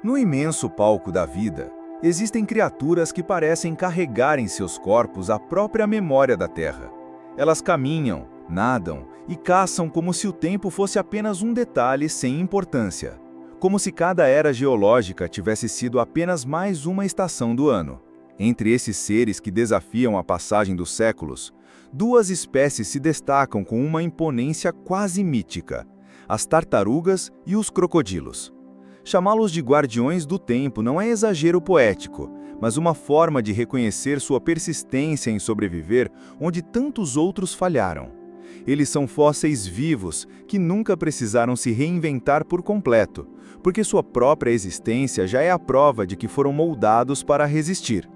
No imenso palco da vida, existem criaturas que parecem carregar em seus corpos a própria memória da Terra. Elas caminham, nadam e caçam como se o tempo fosse apenas um detalhe sem importância, como se cada era geológica tivesse sido apenas mais uma estação do ano. Entre esses seres que desafiam a passagem dos séculos, duas espécies se destacam com uma imponência quase mítica: as tartarugas e os crocodilos. Chamá-los de guardiões do tempo não é exagero poético, mas uma forma de reconhecer sua persistência em sobreviver onde tantos outros falharam. Eles são fósseis vivos que nunca precisaram se reinventar por completo, porque sua própria existência já é a prova de que foram moldados para resistir.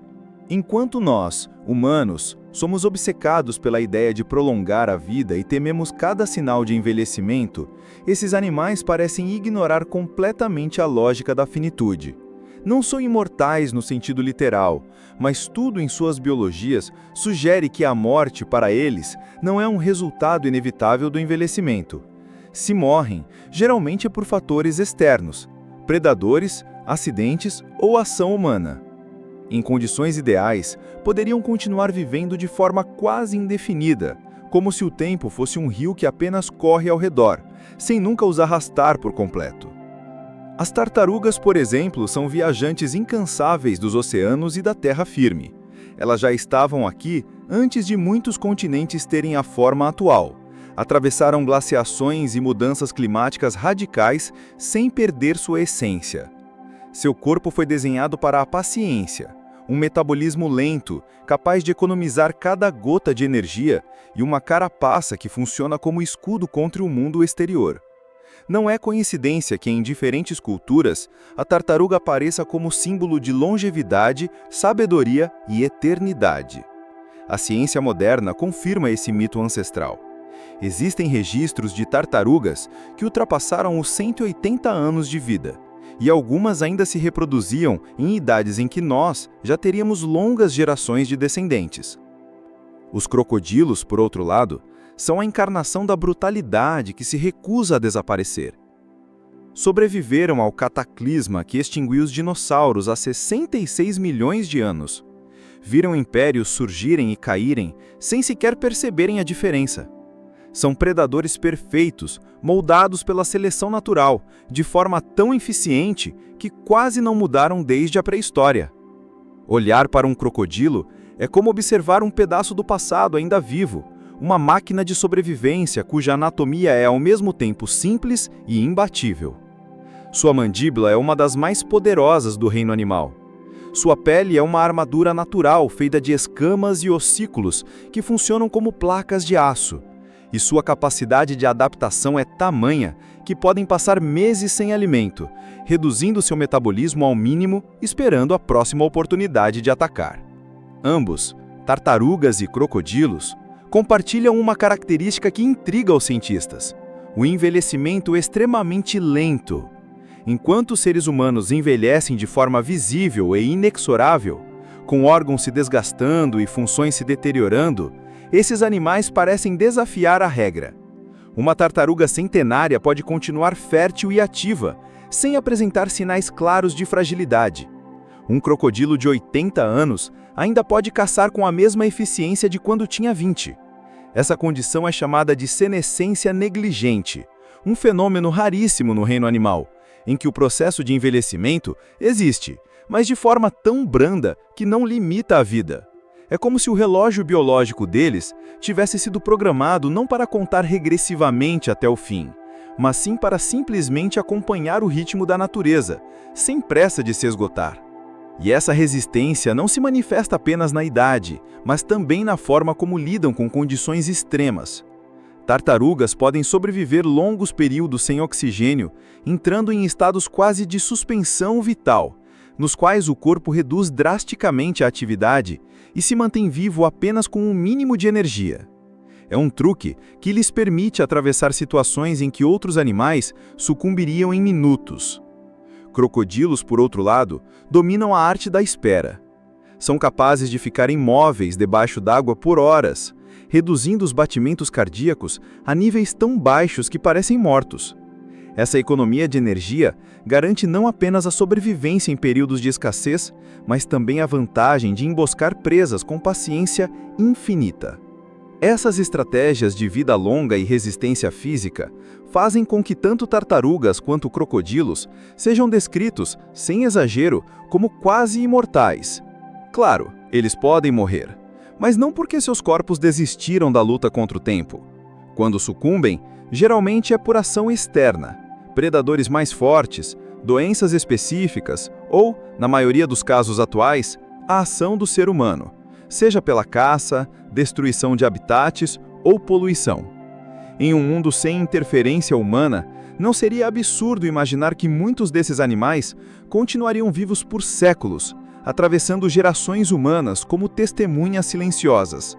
Enquanto nós, humanos, somos obcecados pela ideia de prolongar a vida e tememos cada sinal de envelhecimento, esses animais parecem ignorar completamente a lógica da finitude. Não são imortais no sentido literal, mas tudo em suas biologias sugere que a morte, para eles, não é um resultado inevitável do envelhecimento. Se morrem, geralmente é por fatores externos, predadores, acidentes ou ação humana. Em condições ideais, poderiam continuar vivendo de forma quase indefinida, como se o tempo fosse um rio que apenas corre ao redor, sem nunca os arrastar por completo. As tartarugas, por exemplo, são viajantes incansáveis dos oceanos e da terra firme. Elas já estavam aqui antes de muitos continentes terem a forma atual. Atravessaram glaciações e mudanças climáticas radicais sem perder sua essência. Seu corpo foi desenhado para a paciência, um metabolismo lento, capaz de economizar cada gota de energia e uma carapaça que funciona como escudo contra o mundo exterior. Não é coincidência que em diferentes culturas a tartaruga apareça como símbolo de longevidade, sabedoria e eternidade. A ciência moderna confirma esse mito ancestral. Existem registros de tartarugas que ultrapassaram os 180 anos de vida, e algumas ainda se reproduziam em idades em que nós já teríamos longas gerações de descendentes. Os crocodilos, por outro lado, são a encarnação da brutalidade que se recusa a desaparecer. Sobreviveram ao cataclisma que extinguiu os dinossauros há 66 milhões de anos. Viram impérios surgirem e caírem sem sequer perceberem a diferença. São predadores perfeitos, moldados pela seleção natural, de forma tão eficiente que quase não mudaram desde a pré-história. Olhar para um crocodilo é como observar um pedaço do passado ainda vivo, uma máquina de sobrevivência cuja anatomia é ao mesmo tempo simples e imbatível. Sua mandíbula é uma das mais poderosas do reino animal. Sua pele é uma armadura natural feita de escamas e ossículos que funcionam como placas de aço. E sua capacidade de adaptação é tamanha que podem passar meses sem alimento, reduzindo seu metabolismo ao mínimo, esperando a próxima oportunidade de atacar. Ambos, tartarugas e crocodilos, compartilham uma característica que intriga os cientistas: o envelhecimento extremamente lento. Enquanto os seres humanos envelhecem de forma visível e inexorável, com órgãos se desgastando e funções se deteriorando, esses animais parecem desafiar a regra. Uma tartaruga centenária pode continuar fértil e ativa, sem apresentar sinais claros de fragilidade. Um crocodilo de 80 anos ainda pode caçar com a mesma eficiência de quando tinha 20. Essa condição é chamada de senescência negligente, um fenômeno raríssimo no reino animal, em que o processo de envelhecimento existe, mas de forma tão branda que não limita a vida. É como se o relógio biológico deles tivesse sido programado não para contar regressivamente até o fim, mas sim para simplesmente acompanhar o ritmo da natureza, sem pressa de se esgotar. E essa resistência não se manifesta apenas na idade, mas também na forma como lidam com condições extremas. Tartarugas podem sobreviver longos períodos sem oxigênio, entrando em estados quase de suspensão vital, nos quais o corpo reduz drasticamente a atividade e se mantém vivo apenas com um mínimo de energia. É um truque que lhes permite atravessar situações em que outros animais sucumbiriam em minutos. Crocodilos, por outro lado, dominam a arte da espera. São capazes de ficar imóveis debaixo d'água por horas, reduzindo os batimentos cardíacos a níveis tão baixos que parecem mortos. Essa economia de energia garante não apenas a sobrevivência em períodos de escassez, mas também a vantagem de emboscar presas com paciência infinita. Essas estratégias de vida longa e resistência física fazem com que tanto tartarugas quanto crocodilos sejam descritos, sem exagero, como quase imortais. Claro, eles podem morrer, mas não porque seus corpos desistiram da luta contra o tempo. Quando sucumbem, geralmente é por ação externa, predadores mais fortes, doenças específicas ou, na maioria dos casos atuais, a ação do ser humano, seja pela caça, destruição de habitats ou poluição. Em um mundo sem interferência humana, não seria absurdo imaginar que muitos desses animais continuariam vivos por séculos, atravessando gerações humanas como testemunhas silenciosas.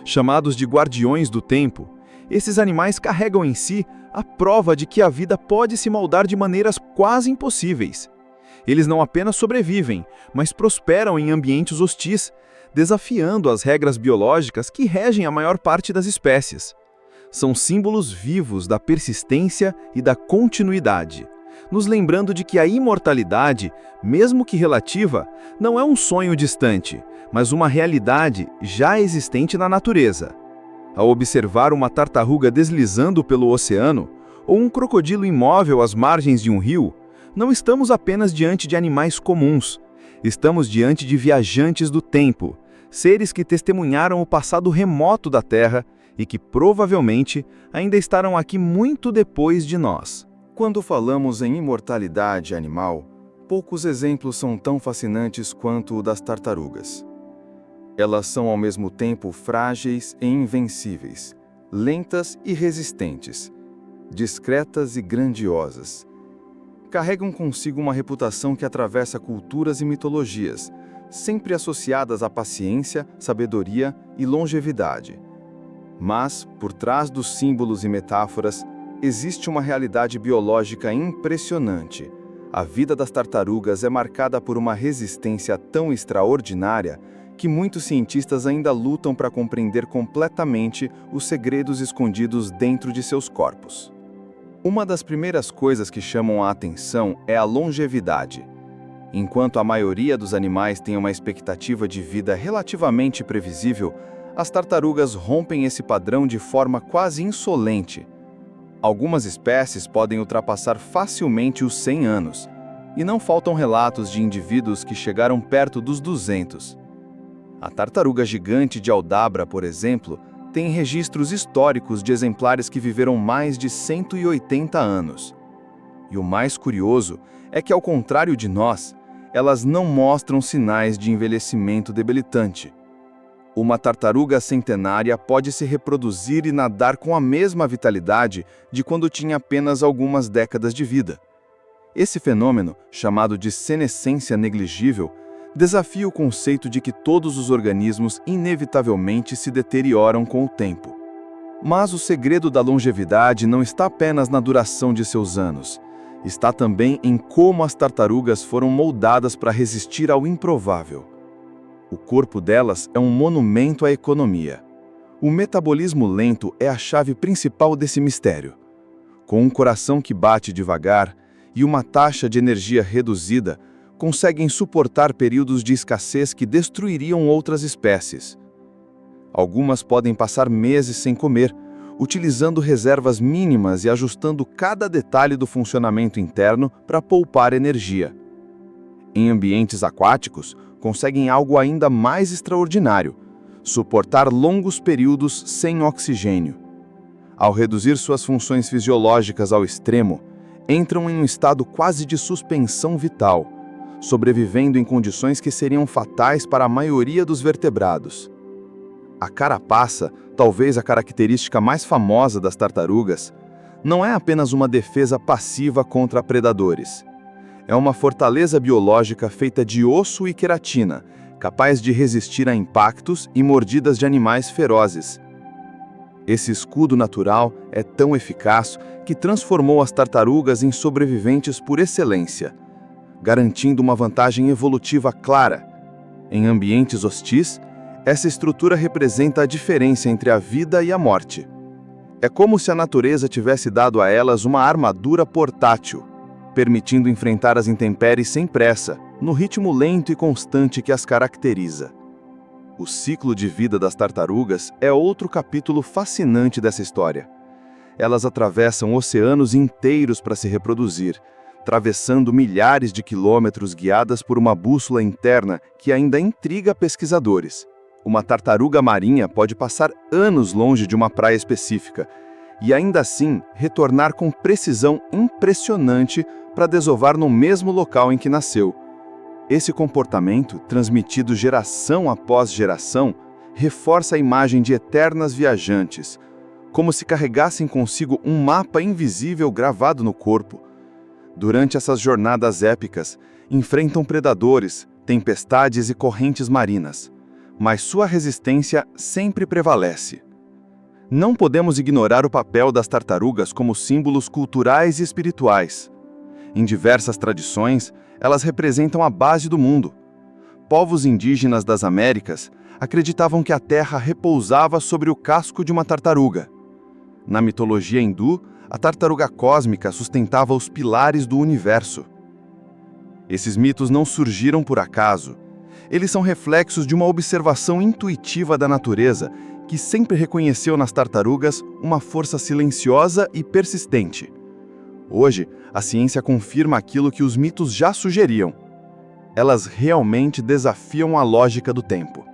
Chamados de guardiões do tempo, esses animais carregam em si a prova de que a vida pode se moldar de maneiras quase impossíveis. Eles não apenas sobrevivem, mas prosperam em ambientes hostis, desafiando as regras biológicas que regem a maior parte das espécies. São símbolos vivos da persistência e da continuidade, nos lembrando de que a imortalidade, mesmo que relativa, não é um sonho distante, mas uma realidade já existente na natureza. Ao observar uma tartaruga deslizando pelo oceano, ou um crocodilo imóvel às margens de um rio, não estamos apenas diante de animais comuns, estamos diante de viajantes do tempo, seres que testemunharam o passado remoto da Terra e que provavelmente ainda estarão aqui muito depois de nós. Quando falamos em imortalidade animal, poucos exemplos são tão fascinantes quanto o das tartarugas. Elas são ao mesmo tempo frágeis e invencíveis, lentas e resistentes, discretas e grandiosas. Carregam consigo uma reputação que atravessa culturas e mitologias, sempre associadas à paciência, sabedoria e longevidade. Mas, por trás dos símbolos e metáforas, existe uma realidade biológica impressionante. A vida das tartarugas é marcada por uma resistência tão extraordinária que muitos cientistas ainda lutam para compreender completamente os segredos escondidos dentro de seus corpos. Uma das primeiras coisas que chamam a atenção é a longevidade. Enquanto a maioria dos animais tem uma expectativa de vida relativamente previsível, as tartarugas rompem esse padrão de forma quase insolente. Algumas espécies podem ultrapassar facilmente os 100 anos, e não faltam relatos de indivíduos que chegaram perto dos 200. A tartaruga gigante de Aldabra, por exemplo, tem registros históricos de exemplares que viveram mais de 180 anos. E o mais curioso é que, ao contrário de nós, elas não mostram sinais de envelhecimento debilitante. Uma tartaruga centenária pode se reproduzir e nadar com a mesma vitalidade de quando tinha apenas algumas décadas de vida. Esse fenômeno, chamado de senescência negligível, desafia o conceito de que todos os organismos inevitavelmente se deterioram com o tempo. Mas o segredo da longevidade não está apenas na duração de seus anos. Está também em como as tartarugas foram moldadas para resistir ao improvável. O corpo delas é um monumento à economia. O metabolismo lento é a chave principal desse mistério. Com um coração que bate devagar e uma taxa de energia reduzida, conseguem suportar períodos de escassez que destruiriam outras espécies. Algumas podem passar meses sem comer, utilizando reservas mínimas e ajustando cada detalhe do funcionamento interno para poupar energia. Em ambientes aquáticos, conseguem algo ainda mais extraordinário: suportar longos períodos sem oxigênio. Ao reduzir suas funções fisiológicas ao extremo, entram em um estado quase de suspensão vital, sobrevivendo em condições que seriam fatais para a maioria dos vertebrados. A carapaça, talvez a característica mais famosa das tartarugas, não é apenas uma defesa passiva contra predadores. É uma fortaleza biológica feita de osso e queratina, capaz de resistir a impactos e mordidas de animais ferozes. Esse escudo natural é tão eficaz que transformou as tartarugas em sobreviventes por excelência, garantindo uma vantagem evolutiva clara. Em ambientes hostis, essa estrutura representa a diferença entre a vida e a morte. É como se a natureza tivesse dado a elas uma armadura portátil, permitindo enfrentar as intempéries sem pressa, no ritmo lento e constante que as caracteriza. O ciclo de vida das tartarugas é outro capítulo fascinante dessa história. Elas atravessam oceanos inteiros para se reproduzir, atravessando milhares de quilômetros guiadas por uma bússola interna que ainda intriga pesquisadores. Uma tartaruga marinha pode passar anos longe de uma praia específica e ainda assim retornar com precisão impressionante para desovar no mesmo local em que nasceu. Esse comportamento, transmitido geração após geração, reforça a imagem de eternas viajantes, como se carregassem consigo um mapa invisível gravado no corpo. Durante essas jornadas épicas, enfrentam predadores, tempestades e correntes marinas, mas sua resistência sempre prevalece. Não podemos ignorar o papel das tartarugas como símbolos culturais e espirituais. Em diversas tradições, elas representam a base do mundo. Povos indígenas das Américas acreditavam que a terra repousava sobre o casco de uma tartaruga. Na mitologia hindu, a tartaruga cósmica sustentava os pilares do universo. Esses mitos não surgiram por acaso. Eles são reflexos de uma observação intuitiva da natureza que sempre reconheceu nas tartarugas uma força silenciosa e persistente. Hoje, a ciência confirma aquilo que os mitos já sugeriam. Elas realmente desafiam a lógica do tempo.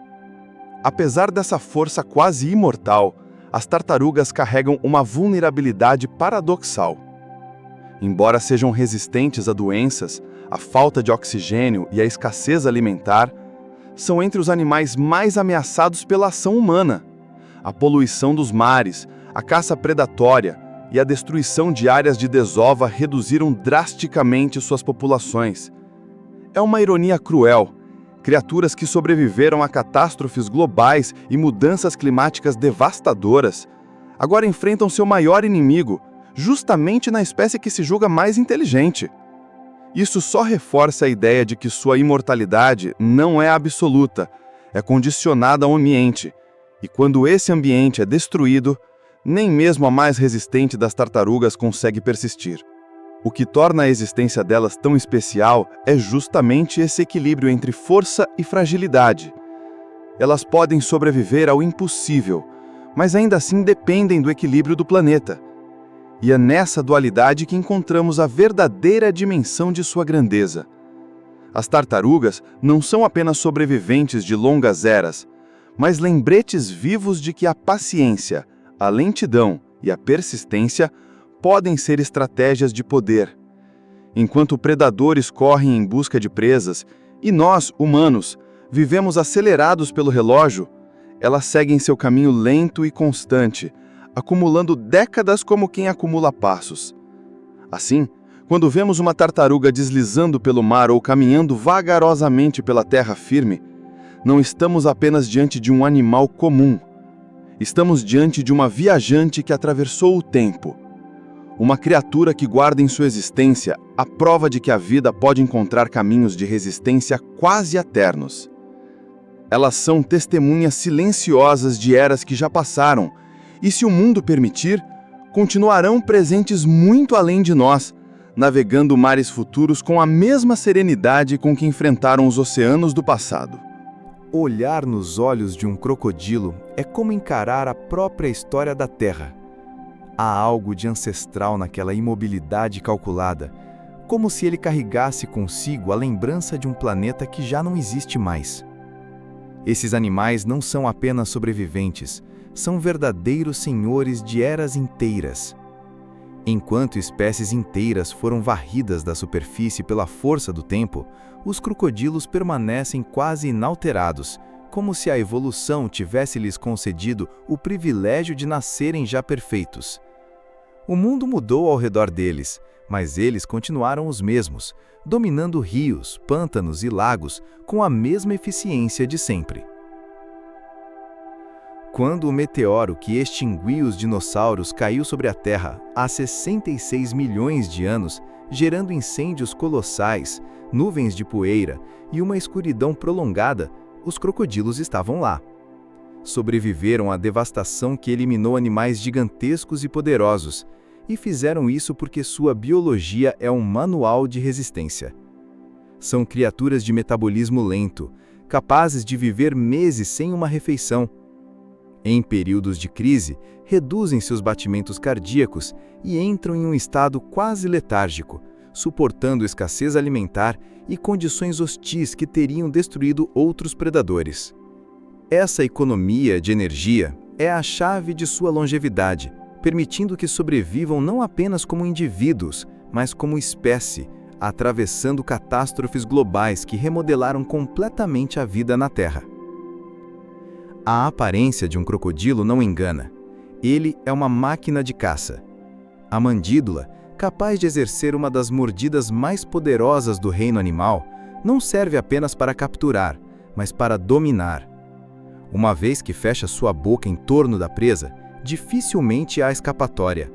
Apesar dessa força quase imortal, as tartarugas carregam uma vulnerabilidade paradoxal. Embora sejam resistentes a doenças, a falta de oxigênio e a escassez alimentar, são entre os animais mais ameaçados pela ação humana. A poluição dos mares, a caça predatória e a destruição de áreas de desova reduziram drasticamente suas populações. É uma ironia cruel. Criaturas que sobreviveram a catástrofes globais e mudanças climáticas devastadoras, agora enfrentam seu maior inimigo, justamente na espécie que se julga mais inteligente. Isso só reforça a ideia de que sua imortalidade não é absoluta, é condicionada ao ambiente, e quando esse ambiente é destruído, nem mesmo a mais resistente das tartarugas consegue persistir. O que torna a existência delas tão especial é justamente esse equilíbrio entre força e fragilidade. Elas podem sobreviver ao impossível, mas ainda assim dependem do equilíbrio do planeta. E é nessa dualidade que encontramos a verdadeira dimensão de sua grandeza. As tartarugas não são apenas sobreviventes de longas eras, mas lembretes vivos de que a paciência, a lentidão e a persistência podem ser estratégias de poder. Enquanto predadores correm em busca de presas e nós, humanos, vivemos acelerados pelo relógio, elas seguem seu caminho lento e constante, acumulando décadas como quem acumula passos. Assim, quando vemos uma tartaruga deslizando pelo mar ou caminhando vagarosamente pela terra firme, não estamos apenas diante de um animal comum. Estamos diante de uma viajante que atravessou o tempo. Uma criatura que guarda em sua existência a prova de que a vida pode encontrar caminhos de resistência quase eternos. Elas são testemunhas silenciosas de eras que já passaram, e se o mundo permitir, continuarão presentes muito além de nós, navegando mares futuros com a mesma serenidade com que enfrentaram os oceanos do passado. Olhar nos olhos de um crocodilo é como encarar a própria história da Terra. Há algo de ancestral naquela imobilidade calculada, como se ele carregasse consigo a lembrança de um planeta que já não existe mais. Esses animais não são apenas sobreviventes, são verdadeiros senhores de eras inteiras. Enquanto espécies inteiras foram varridas da superfície pela força do tempo, os crocodilos permanecem quase inalterados, como se a evolução tivesse lhes concedido o privilégio de nascerem já perfeitos. O mundo mudou ao redor deles, mas eles continuaram os mesmos, dominando rios, pântanos e lagos com a mesma eficiência de sempre. Quando o meteoro que extinguiu os dinossauros caiu sobre a Terra há 66 milhões de anos, gerando incêndios colossais, nuvens de poeira e uma escuridão prolongada, os crocodilos estavam lá. sobreviveram à devastação que eliminou animais gigantescos e poderosos, e fizeram isso porque sua biologia é um manual de resistência. São criaturas de metabolismo lento, capazes de viver meses sem uma refeição. Em períodos de crise, reduzem seus batimentos cardíacos e entram em um estado quase letárgico, suportando escassez alimentar e condições hostis que teriam destruído outros predadores. Essa economia de energia é a chave de sua longevidade, permitindo que sobrevivam não apenas como indivíduos, mas como espécie, atravessando catástrofes globais que remodelaram completamente a vida na Terra. A aparência de um crocodilo não engana. Ele é uma máquina de caça. A mandíbula, capaz de exercer uma das mordidas mais poderosas do reino animal, não serve apenas para capturar, mas para dominar. Uma vez que fecha sua boca em torno da presa, dificilmente há escapatória.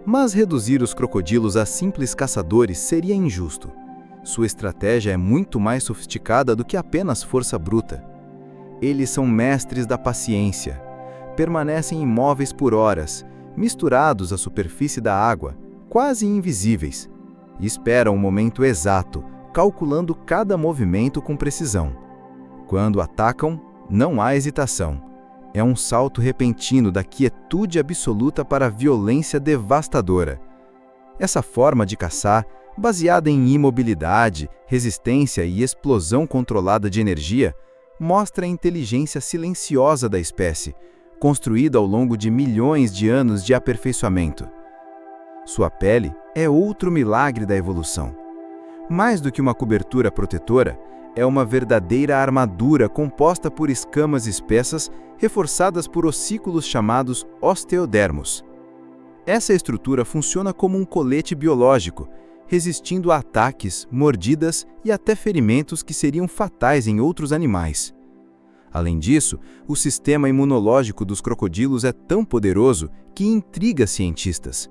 Mas reduzir os crocodilos a simples caçadores seria injusto. Sua estratégia é muito mais sofisticada do que apenas força bruta. Eles são mestres da paciência. Permanecem imóveis por horas, misturados à superfície da água, quase invisíveis, e esperam o momento exato, calculando cada movimento com precisão. Quando atacam, não há hesitação. É um salto repentino da quietude absoluta para a violência devastadora. Essa forma de caçar, baseada em imobilidade, resistência e explosão controlada de energia, mostra a inteligência silenciosa da espécie, construída ao longo de milhões de anos de aperfeiçoamento. Sua pele é outro milagre da evolução. Mais do que uma cobertura protetora, é uma verdadeira armadura composta por escamas espessas reforçadas por ossículos chamados osteodermos. Essa estrutura funciona como um colete biológico, resistindo a ataques, mordidas e até ferimentos que seriam fatais em outros animais. Além disso, o sistema imunológico dos crocodilos é tão poderoso que intriga cientistas.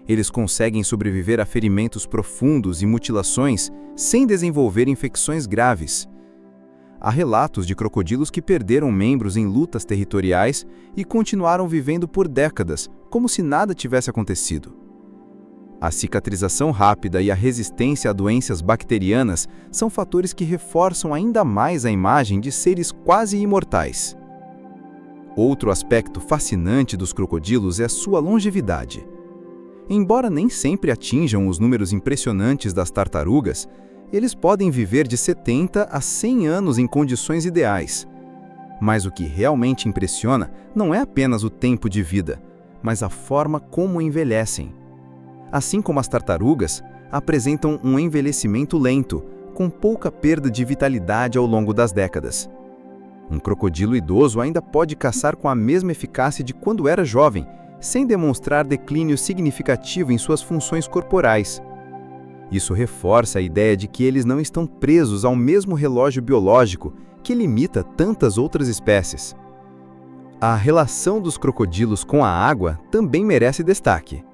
Eles conseguem sobreviver a ferimentos profundos e mutilações sem desenvolver infecções graves. Há relatos de crocodilos que perderam membros em lutas territoriais e continuaram vivendo por décadas, como se nada tivesse acontecido. A cicatrização rápida e a resistência a doenças bacterianas são fatores que reforçam ainda mais a imagem de seres quase imortais. Outro aspecto fascinante dos crocodilos é sua longevidade. Embora nem sempre atinjam os números impressionantes das tartarugas, eles podem viver de 70 a 100 anos em condições ideais. Mas o que realmente impressiona não é apenas o tempo de vida, mas a forma como envelhecem. Assim como as tartarugas, apresentam um envelhecimento lento, com pouca perda de vitalidade ao longo das décadas. Um crocodilo idoso ainda pode caçar com a mesma eficácia de quando era jovem, sem demonstrar declínio significativo em suas funções corporais. Isso reforça a ideia de que eles não estão presos ao mesmo relógio biológico que limita tantas outras espécies. A relação dos crocodilos com a água também merece destaque.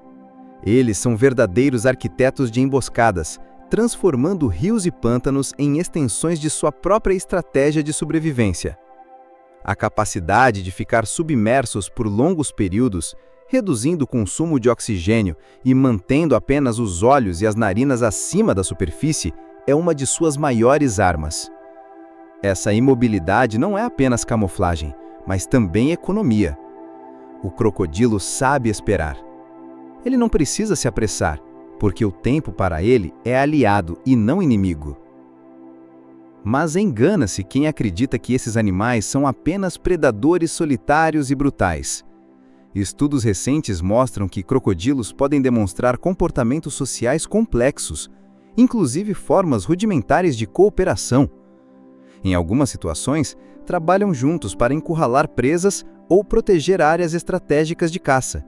Eles são verdadeiros arquitetos de emboscadas, transformando rios e pântanos em extensões de sua própria estratégia de sobrevivência. A capacidade de ficar submersos por longos períodos, reduzindo o consumo de oxigênio e mantendo apenas os olhos e as narinas acima da superfície, é uma de suas maiores armas. Essa imobilidade não é apenas camuflagem, mas também economia. O crocodilo sabe esperar. Ele não precisa se apressar, porque o tempo para ele é aliado e não inimigo. Mas engana-se quem acredita que esses animais são apenas predadores solitários e brutais. Estudos recentes mostram que crocodilos podem demonstrar comportamentos sociais complexos, inclusive formas rudimentares de cooperação. Em algumas situações, trabalham juntos para encurralar presas ou proteger áreas estratégicas de caça.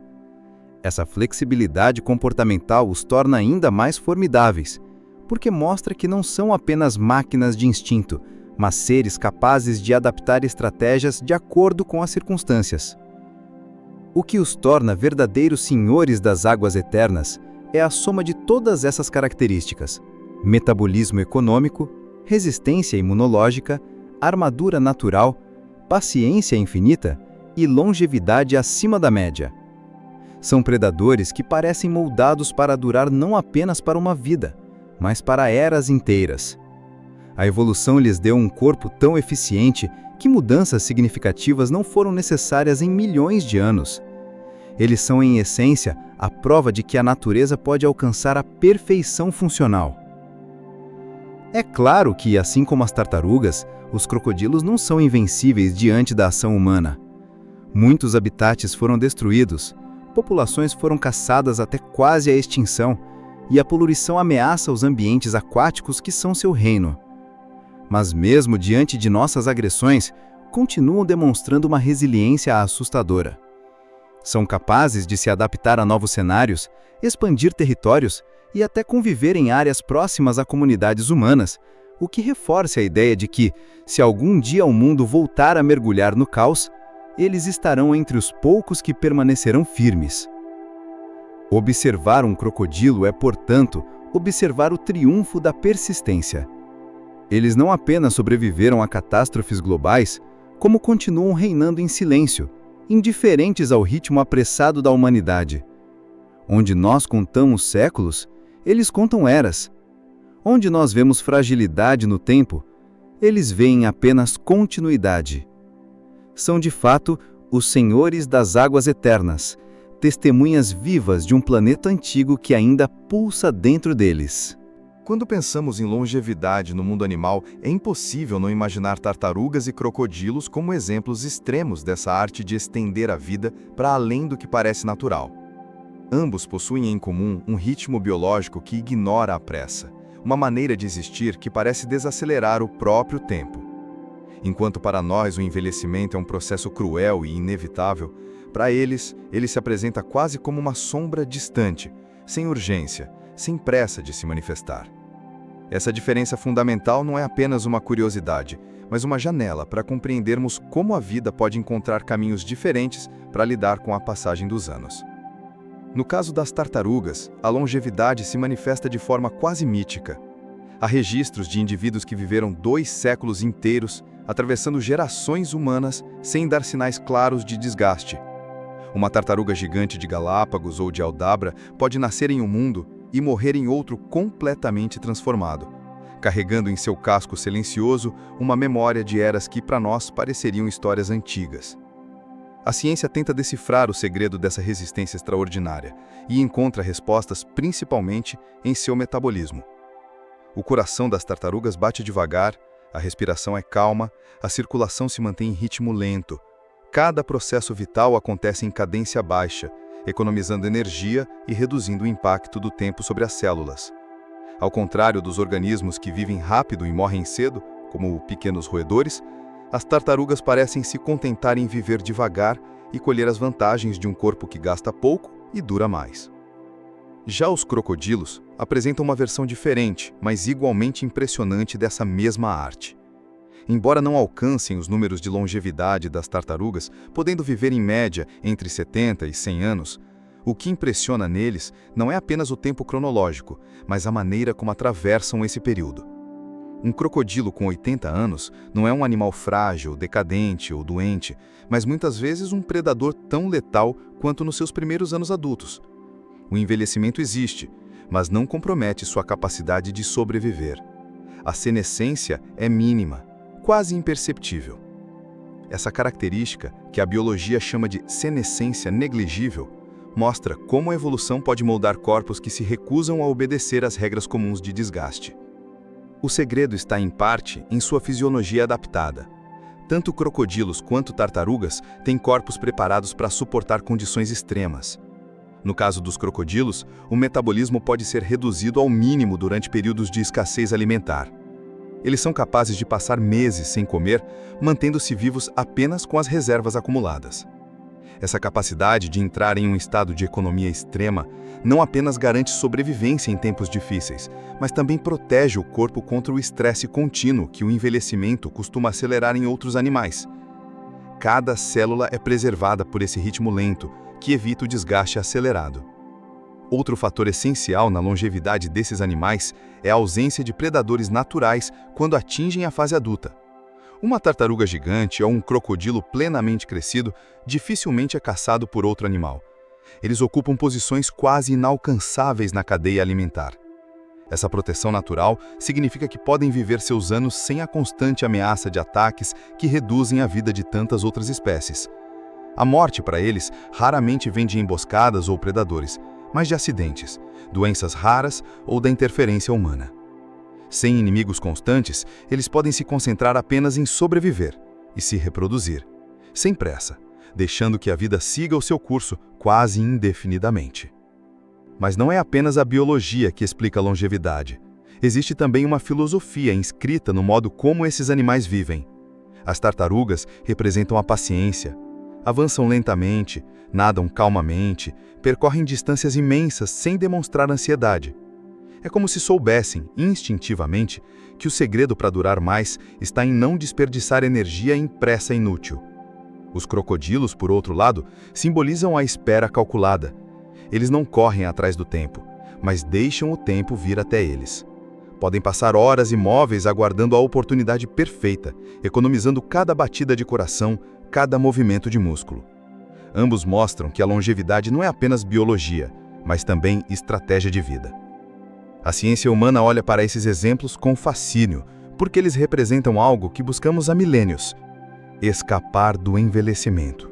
Essa flexibilidade comportamental os torna ainda mais formidáveis, porque mostra que não são apenas máquinas de instinto, mas seres capazes de adaptar estratégias de acordo com as circunstâncias. O que os torna verdadeiros senhores das águas eternas é a soma de todas essas características: metabolismo econômico, resistência imunológica, armadura natural, paciência infinita e longevidade acima da média. São predadores que parecem moldados para durar não apenas para uma vida, mas para eras inteiras. A evolução lhes deu um corpo tão eficiente que mudanças significativas não foram necessárias em milhões de anos. Eles são, em essência, a prova de que a natureza pode alcançar a perfeição funcional. É claro que, assim como as tartarugas, os crocodilos não são invencíveis diante da ação humana. Muitos habitats foram destruídos, populações foram caçadas até quase a extinção, e a poluição ameaça os ambientes aquáticos que são seu reino. Mas mesmo diante de nossas agressões, continuam demonstrando uma resiliência assustadora. São capazes de se adaptar a novos cenários, expandir territórios e até conviver em áreas próximas a comunidades humanas, o que reforça a ideia de que, se algum dia o mundo voltar a mergulhar no caos, eles estarão entre os poucos que permanecerão firmes. Observar um crocodilo é, portanto, observar o triunfo da persistência. Eles não apenas sobreviveram a catástrofes globais, como continuam reinando em silêncio, indiferentes ao ritmo apressado da humanidade. Onde nós contamos séculos, eles contam eras. Onde nós vemos fragilidade no tempo, eles veem apenas continuidade. São de fato os senhores das águas eternas, testemunhas vivas de um planeta antigo que ainda pulsa dentro deles. Quando pensamos em longevidade no mundo animal, é impossível não imaginar tartarugas e crocodilos como exemplos extremos dessa arte de estender a vida para além do que parece natural. Ambos possuem em comum um ritmo biológico que ignora a pressa, uma maneira de existir que parece desacelerar o próprio tempo. Enquanto para nós o envelhecimento é um processo cruel e inevitável, para eles, ele se apresenta quase como uma sombra distante, sem urgência, sem pressa de se manifestar. Essa diferença fundamental não é apenas uma curiosidade, mas uma janela para compreendermos como a vida pode encontrar caminhos diferentes para lidar com a passagem dos anos. No caso das tartarugas, a longevidade se manifesta de forma quase mítica. Há registros de indivíduos que viveram 2 séculos inteiros, atravessando gerações humanas sem dar sinais claros de desgaste. Uma tartaruga gigante de Galápagos ou de Aldabra pode nascer em um mundo e morrer em outro completamente transformado, carregando em seu casco silencioso uma memória de eras que para nós pareceriam histórias antigas. A ciência tenta decifrar o segredo dessa resistência extraordinária e encontra respostas principalmente em seu metabolismo. O coração das tartarugas bate devagar, a respiração é calma, a circulação se mantém em ritmo lento. Cada processo vital acontece em cadência baixa, economizando energia e reduzindo o impacto do tempo sobre as células. Ao contrário dos organismos que vivem rápido e morrem cedo, como pequenos roedores, as tartarugas parecem se contentar em viver devagar e colher as vantagens de um corpo que gasta pouco e dura mais. Já os crocodilos apresentam uma versão diferente, mas igualmente impressionante dessa mesma arte. Embora não alcancem os números de longevidade das tartarugas, podendo viver em média entre 70 e 100 anos, o que impressiona neles não é apenas o tempo cronológico, mas a maneira como atravessam esse período. Um crocodilo com 80 anos não é um animal frágil, decadente ou doente, mas muitas vezes um predador tão letal quanto nos seus primeiros anos adultos. O envelhecimento existe, mas não compromete sua capacidade de sobreviver. A senescência é mínima, quase imperceptível. Essa característica, que a biologia chama de senescência negligível, mostra como a evolução pode moldar corpos que se recusam a obedecer às regras comuns de desgaste. O segredo está, em parte, em sua fisiologia adaptada. Tanto crocodilos quanto tartarugas têm corpos preparados para suportar condições extremas. No caso dos crocodilos, o metabolismo pode ser reduzido ao mínimo durante períodos de escassez alimentar. Eles são capazes de passar meses sem comer, mantendo-se vivos apenas com as reservas acumuladas. Essa capacidade de entrar em um estado de economia extrema não apenas garante sobrevivência em tempos difíceis, mas também protege o corpo contra o estresse contínuo que o envelhecimento costuma acelerar em outros animais. Cada célula é preservada por esse ritmo lento, que evita o desgaste acelerado. Outro fator essencial na longevidade desses animais é a ausência de predadores naturais quando atingem a fase adulta. Uma tartaruga gigante ou um crocodilo plenamente crescido dificilmente é caçado por outro animal. Eles ocupam posições quase inalcançáveis na cadeia alimentar. Essa proteção natural significa que podem viver seus anos sem a constante ameaça de ataques que reduzem a vida de tantas outras espécies. A morte para eles raramente vem de emboscadas ou predadores, mas de acidentes, doenças raras ou da interferência humana. Sem inimigos constantes, eles podem se concentrar apenas em sobreviver e se reproduzir, sem pressa, deixando que a vida siga o seu curso quase indefinidamente. Mas não é apenas a biologia que explica a longevidade. Existe também uma filosofia inscrita no modo como esses animais vivem. As tartarugas representam a paciência. Avançam lentamente, nadam calmamente, percorrem distâncias imensas sem demonstrar ansiedade. É como se soubessem, instintivamente, que o segredo para durar mais está em não desperdiçar energia em pressa inútil. Os crocodilos, por outro lado, simbolizam a espera calculada. Eles não correm atrás do tempo, mas deixam o tempo vir até eles. Podem passar horas imóveis aguardando a oportunidade perfeita, economizando cada batida de coração, cada movimento de músculo. Ambos mostram que a longevidade não é apenas biologia, mas também estratégia de vida. A ciência humana olha para esses exemplos com fascínio, porque eles representam algo que buscamos há milênios: escapar do envelhecimento.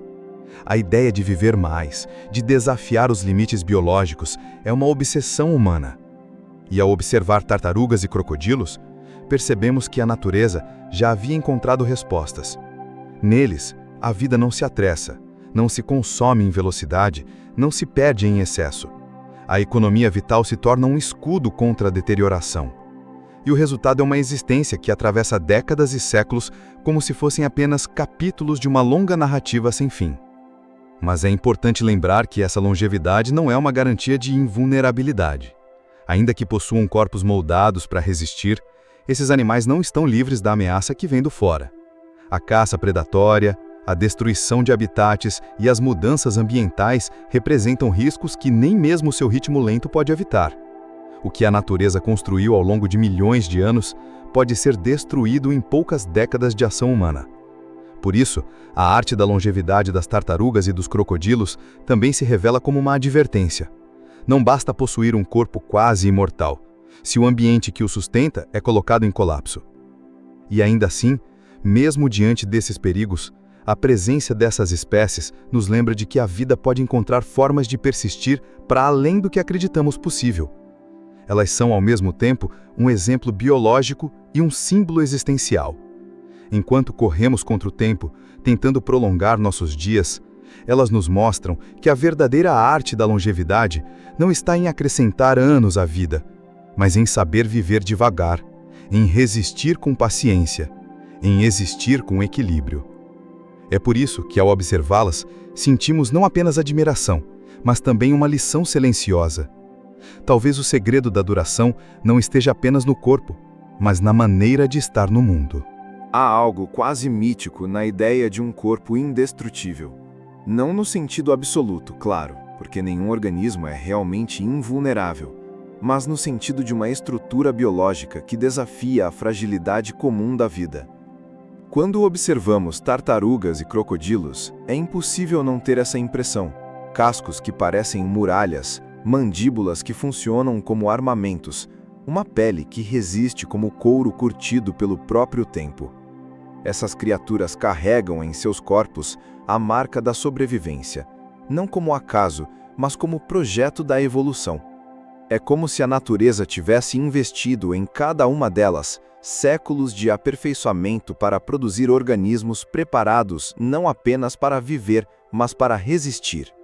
A ideia de viver mais, de desafiar os limites biológicos, é uma obsessão humana. E ao observar tartarugas e crocodilos, percebemos que a natureza já havia encontrado respostas. Neles, a vida não se apressa, não se consome em velocidade, não se perde em excesso. A economia vital se torna um escudo contra a deterioração. E o resultado é uma existência que atravessa décadas e séculos como se fossem apenas capítulos de uma longa narrativa sem fim. Mas é importante lembrar que essa longevidade não é uma garantia de invulnerabilidade. Ainda que possuam corpos moldados para resistir, esses animais não estão livres da ameaça que vem do fora. A caça predatória, a destruição de habitats e as mudanças ambientais representam riscos que nem mesmo seu ritmo lento pode evitar. O que a natureza construiu ao longo de milhões de anos pode ser destruído em poucas décadas de ação humana. Por isso, a arte da longevidade das tartarugas e dos crocodilos também se revela como uma advertência. Não basta possuir um corpo quase imortal, se o ambiente que o sustenta é colocado em colapso. E ainda assim, mesmo diante desses perigos, a presença dessas espécies nos lembra de que a vida pode encontrar formas de persistir para além do que acreditamos possível. Elas são, ao mesmo tempo, um exemplo biológico e um símbolo existencial. Enquanto corremos contra o tempo, tentando prolongar nossos dias, elas nos mostram que a verdadeira arte da longevidade não está em acrescentar anos à vida, mas em saber viver devagar, em resistir com paciência, em existir com equilíbrio. É por isso que, ao observá-las, sentimos não apenas admiração, mas também uma lição silenciosa. Talvez o segredo da duração não esteja apenas no corpo, mas na maneira de estar no mundo. Há algo quase mítico na ideia de um corpo indestrutível. Não no sentido absoluto, claro, porque nenhum organismo é realmente invulnerável, mas no sentido de uma estrutura biológica que desafia a fragilidade comum da vida. Quando observamos tartarugas e crocodilos, é impossível não ter essa impressão. Cascos que parecem muralhas, mandíbulas que funcionam como armamentos, uma pele que resiste como couro curtido pelo próprio tempo. Essas criaturas carregam em seus corpos a marca da sobrevivência, não como acaso, mas como projeto da evolução. É como se a natureza tivesse investido em cada uma delas séculos de aperfeiçoamento para produzir organismos preparados não apenas para viver, mas para resistir.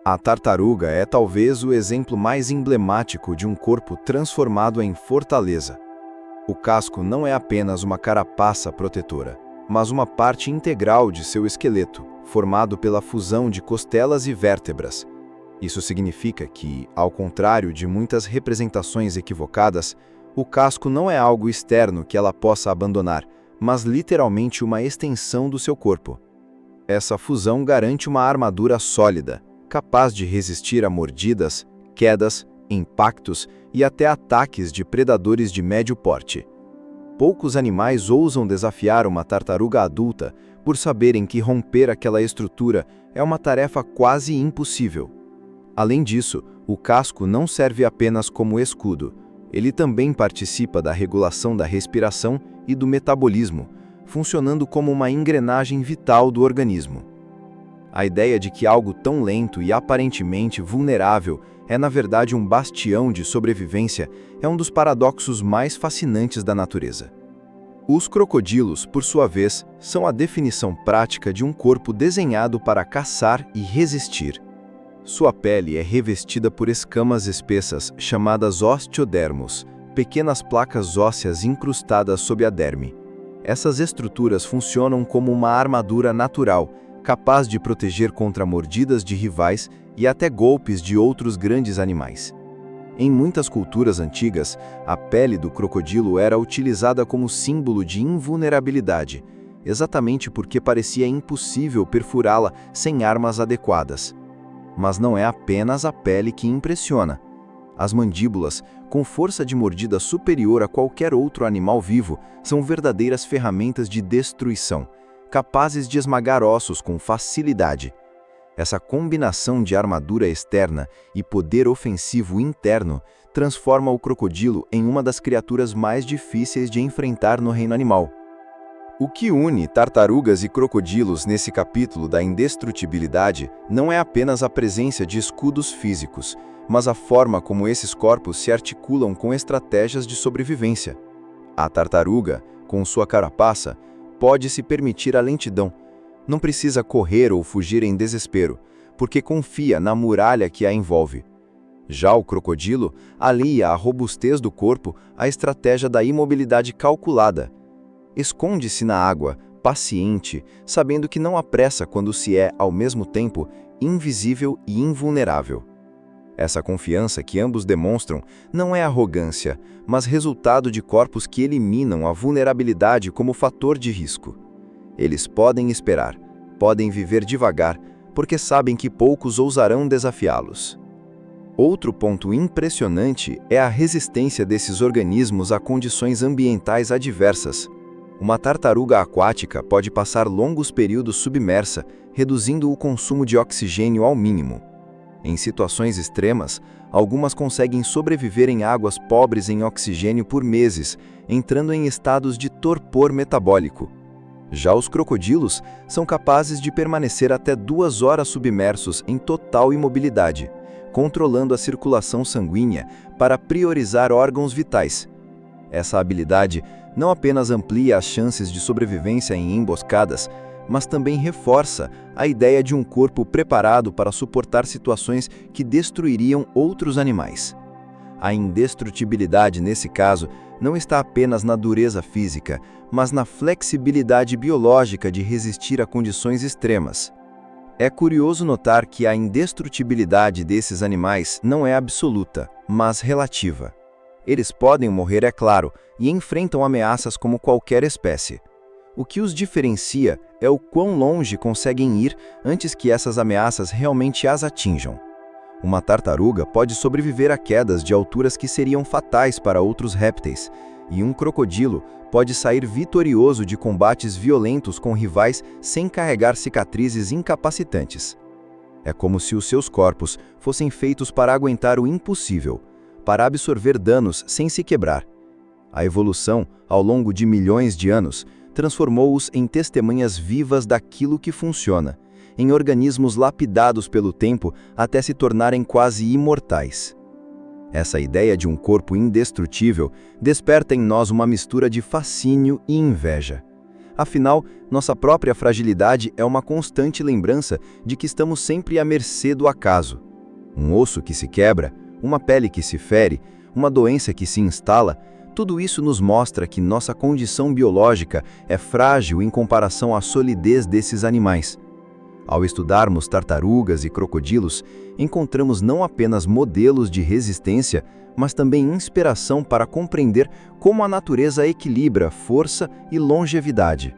A tartaruga é talvez o exemplo mais emblemático de um corpo transformado em fortaleza. O casco não é apenas uma carapaça protetora, mas uma parte integral de seu esqueleto, formado pela fusão de costelas e vértebras. Isso significa que, ao contrário de muitas representações equivocadas, o casco não é algo externo que ela possa abandonar, mas literalmente uma extensão do seu corpo. Essa fusão garante uma armadura sólida, capaz de resistir a mordidas, quedas, impactos e até ataques de predadores de médio porte. Poucos animais ousam desafiar uma tartaruga adulta por saberem que romper aquela estrutura é uma tarefa quase impossível. Além disso, o casco não serve apenas como escudo. Ele também participa da regulação da respiração e do metabolismo, funcionando como uma engrenagem vital do organismo. A ideia de que algo tão lento e aparentemente vulnerável é na verdade um bastião de sobrevivência é um dos paradoxos mais fascinantes da natureza. Os crocodilos, por sua vez, são a definição prática de um corpo desenhado para caçar e resistir. Sua pele é revestida por escamas espessas chamadas osteodermos, pequenas placas ósseas incrustadas sob a derme. Essas estruturas funcionam como uma armadura natural, capaz de proteger contra mordidas de rivais e até golpes de outros grandes animais. Em muitas culturas antigas, a pele do crocodilo era utilizada como símbolo de invulnerabilidade, exatamente porque parecia impossível perfurá-la sem armas adequadas. Mas não é apenas a pele que impressiona. As mandíbulas, com força de mordida superior a qualquer outro animal vivo, são verdadeiras ferramentas de destruição, capazes de esmagar ossos com facilidade. Essa combinação de armadura externa e poder ofensivo interno transforma o crocodilo em uma das criaturas mais difíceis de enfrentar no reino animal. O que une tartarugas e crocodilos nesse capítulo da indestrutibilidade não é apenas a presença de escudos físicos, mas a forma como esses corpos se articulam com estratégias de sobrevivência. A tartaruga, com sua carapaça, pode se permitir a lentidão. Não precisa correr ou fugir em desespero, porque confia na muralha que a envolve. Já o crocodilo alia à robustez do corpo a estratégia da imobilidade calculada. Esconde-se na água, paciente, sabendo que não há pressa quando se é, ao mesmo tempo, invisível e invulnerável. Essa confiança que ambos demonstram não é arrogância, mas resultado de corpos que eliminam a vulnerabilidade como fator de risco. Eles podem esperar, podem viver devagar, porque sabem que poucos ousarão desafiá-los. Outro ponto impressionante é a resistência desses organismos a condições ambientais adversas. Uma tartaruga aquática pode passar longos períodos submersa, reduzindo o consumo de oxigênio ao mínimo. Em situações extremas, algumas conseguem sobreviver em águas pobres em oxigênio por meses, entrando em estados de torpor metabólico. Já os crocodilos são capazes de permanecer até 2 horas submersos em total imobilidade, controlando a circulação sanguínea para priorizar órgãos vitais. Essa habilidade não apenas amplia as chances de sobrevivência em emboscadas, mas também reforça a ideia de um corpo preparado para suportar situações que destruiriam outros animais. A indestrutibilidade, nesse caso, não está apenas na dureza física, mas na flexibilidade biológica de resistir a condições extremas. É curioso notar que a indestrutibilidade desses animais não é absoluta, mas relativa. Eles podem morrer, é claro, e enfrentam ameaças como qualquer espécie. O que os diferencia é o quão longe conseguem ir antes que essas ameaças realmente as atinjam. Uma tartaruga pode sobreviver a quedas de alturas que seriam fatais para outros répteis, e um crocodilo pode sair vitorioso de combates violentos com rivais sem carregar cicatrizes incapacitantes. É como se os seus corpos fossem feitos para aguentar o impossível, para absorver danos sem se quebrar. A evolução, ao longo de milhões de anos, transformou-os em testemunhas vivas daquilo que funciona, em organismos lapidados pelo tempo até se tornarem quase imortais. Essa ideia de um corpo indestrutível desperta em nós uma mistura de fascínio e inveja. Afinal, nossa própria fragilidade é uma constante lembrança de que estamos sempre à mercê do acaso. Um osso que se quebra, uma pele que se fere, uma doença que se instala, tudo isso nos mostra que nossa condição biológica é frágil em comparação à solidez desses animais. Ao estudarmos tartarugas e crocodilos, encontramos não apenas modelos de resistência, mas também inspiração para compreender como a natureza equilibra força e longevidade.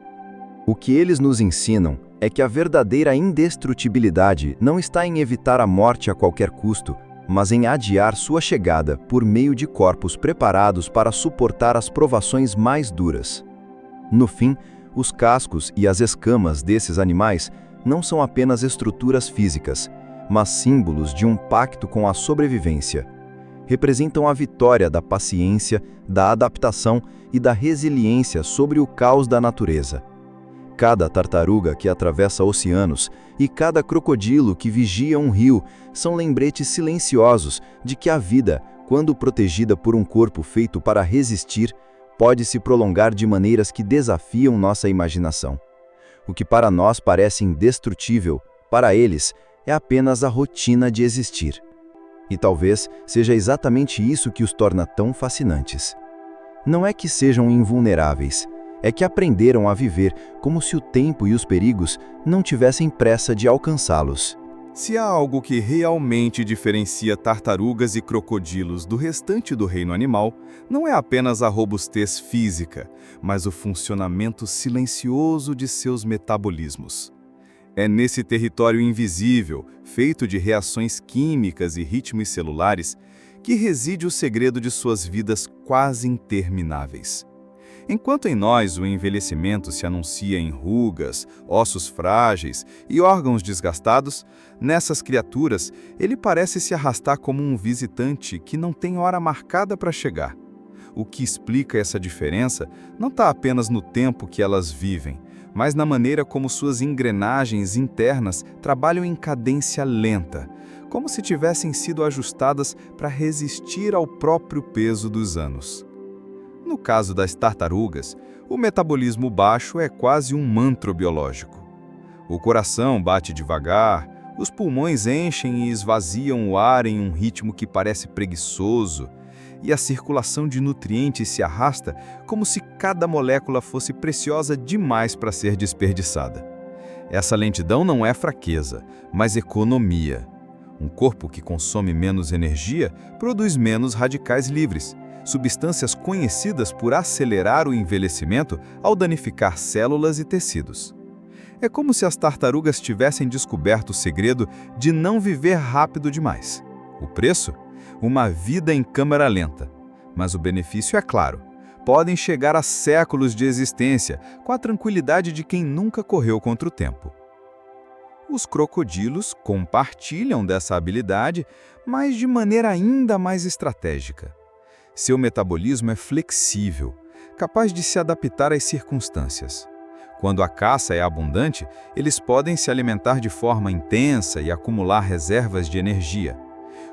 O que eles nos ensinam é que a verdadeira indestrutibilidade não está em evitar a morte a qualquer custo, mas em adiar sua chegada por meio de corpos preparados para suportar as provações mais duras. No fim, os cascos e as escamas desses animais não são apenas estruturas físicas, mas símbolos de um pacto com a sobrevivência. Representam a vitória da paciência, da adaptação e da resiliência sobre o caos da natureza. Cada tartaruga que atravessa oceanos e cada crocodilo que vigia um rio são lembretes silenciosos de que a vida, quando protegida por um corpo feito para resistir, pode se prolongar de maneiras que desafiam nossa imaginação. O que para nós parece indestrutível, para eles, é apenas a rotina de existir. E talvez seja exatamente isso que os torna tão fascinantes. Não é que sejam invulneráveis, é que aprenderam a viver como se o tempo e os perigos não tivessem pressa de alcançá-los. Se há algo que realmente diferencia tartarugas e crocodilos do restante do reino animal, não é apenas a robustez física, mas o funcionamento silencioso de seus metabolismos. É nesse território invisível, feito de reações químicas e ritmos celulares, que reside o segredo de suas vidas quase intermináveis. Enquanto em nós o envelhecimento se anuncia em rugas, ossos frágeis e órgãos desgastados, nessas criaturas ele parece se arrastar como um visitante que não tem hora marcada para chegar. O que explica essa diferença não está apenas no tempo que elas vivem, mas na maneira como suas engrenagens internas trabalham em cadência lenta, como se tivessem sido ajustadas para resistir ao próprio peso dos anos. No caso das tartarugas, o metabolismo baixo é quase um mantra biológico. O coração bate devagar, os pulmões enchem e esvaziam o ar em um ritmo que parece preguiçoso, e a circulação de nutrientes se arrasta como se cada molécula fosse preciosa demais para ser desperdiçada. Essa lentidão não é fraqueza, mas economia. Um corpo que consome menos energia produz menos radicais livres, substâncias conhecidas por acelerar o envelhecimento ao danificar células e tecidos. É como se as tartarugas tivessem descoberto o segredo de não viver rápido demais. O preço? Uma vida em câmera lenta. Mas o benefício é claro. Podem chegar a séculos de existência, com a tranquilidade de quem nunca correu contra o tempo. Os crocodilos compartilham dessa habilidade, mas de maneira ainda mais estratégica. Seu metabolismo é flexível, capaz de se adaptar às circunstâncias. Quando a caça é abundante, eles podem se alimentar de forma intensa e acumular reservas de energia.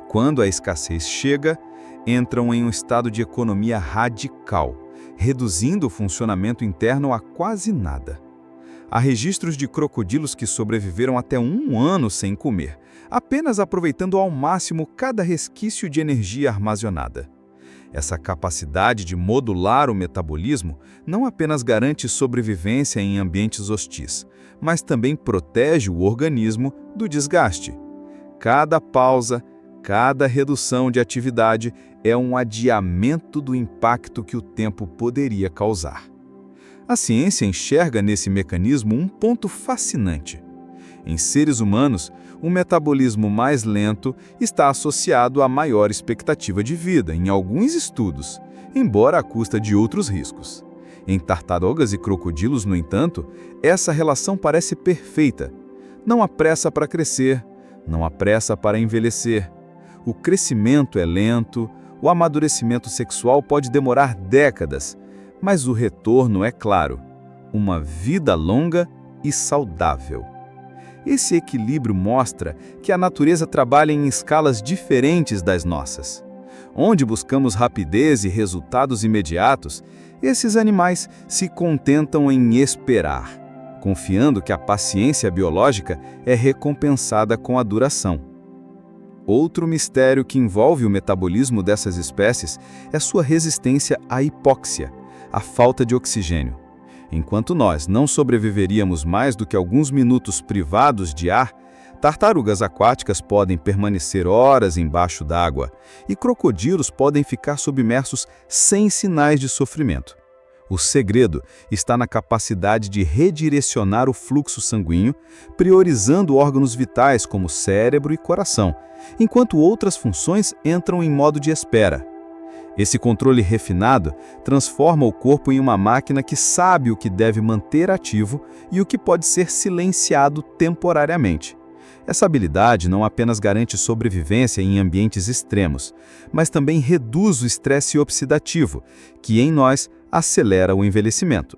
Quando a escassez chega, entram em um estado de economia radical, reduzindo o funcionamento interno a quase nada. Há registros de crocodilos que sobreviveram até 1 ano sem comer, apenas aproveitando ao máximo cada resquício de energia armazenada. Essa capacidade de modular o metabolismo não apenas garante sobrevivência em ambientes hostis, mas também protege o organismo do desgaste. Cada pausa, cada redução de atividade é um adiamento do impacto que o tempo poderia causar. A ciência enxerga nesse mecanismo um ponto fascinante. Em seres humanos, o metabolismo mais lento está associado a maior expectativa de vida, em alguns estudos, embora à custa de outros riscos. Em tartarugas e crocodilos, no entanto, essa relação parece perfeita. Não há pressa para crescer, não há pressa para envelhecer. O crescimento é lento, o amadurecimento sexual pode demorar décadas, mas o retorno é claro, uma vida longa e saudável. Esse equilíbrio mostra que a natureza trabalha em escalas diferentes das nossas. Onde buscamos rapidez e resultados imediatos, esses animais se contentam em esperar, confiando que a paciência biológica é recompensada com a duração. Outro mistério que envolve o metabolismo dessas espécies é sua resistência à hipóxia, a falta de oxigênio. Enquanto nós não sobreviveríamos mais do que alguns minutos privados de ar, tartarugas aquáticas podem permanecer horas embaixo d'água e crocodilos podem ficar submersos sem sinais de sofrimento. O segredo está na capacidade de redirecionar o fluxo sanguíneo, priorizando órgãos vitais como cérebro e coração, enquanto outras funções entram em modo de espera. Esse controle refinado transforma o corpo em uma máquina que sabe o que deve manter ativo e o que pode ser silenciado temporariamente. Essa habilidade não apenas garante sobrevivência em ambientes extremos, mas também reduz o estresse oxidativo, que em nós acelera o envelhecimento.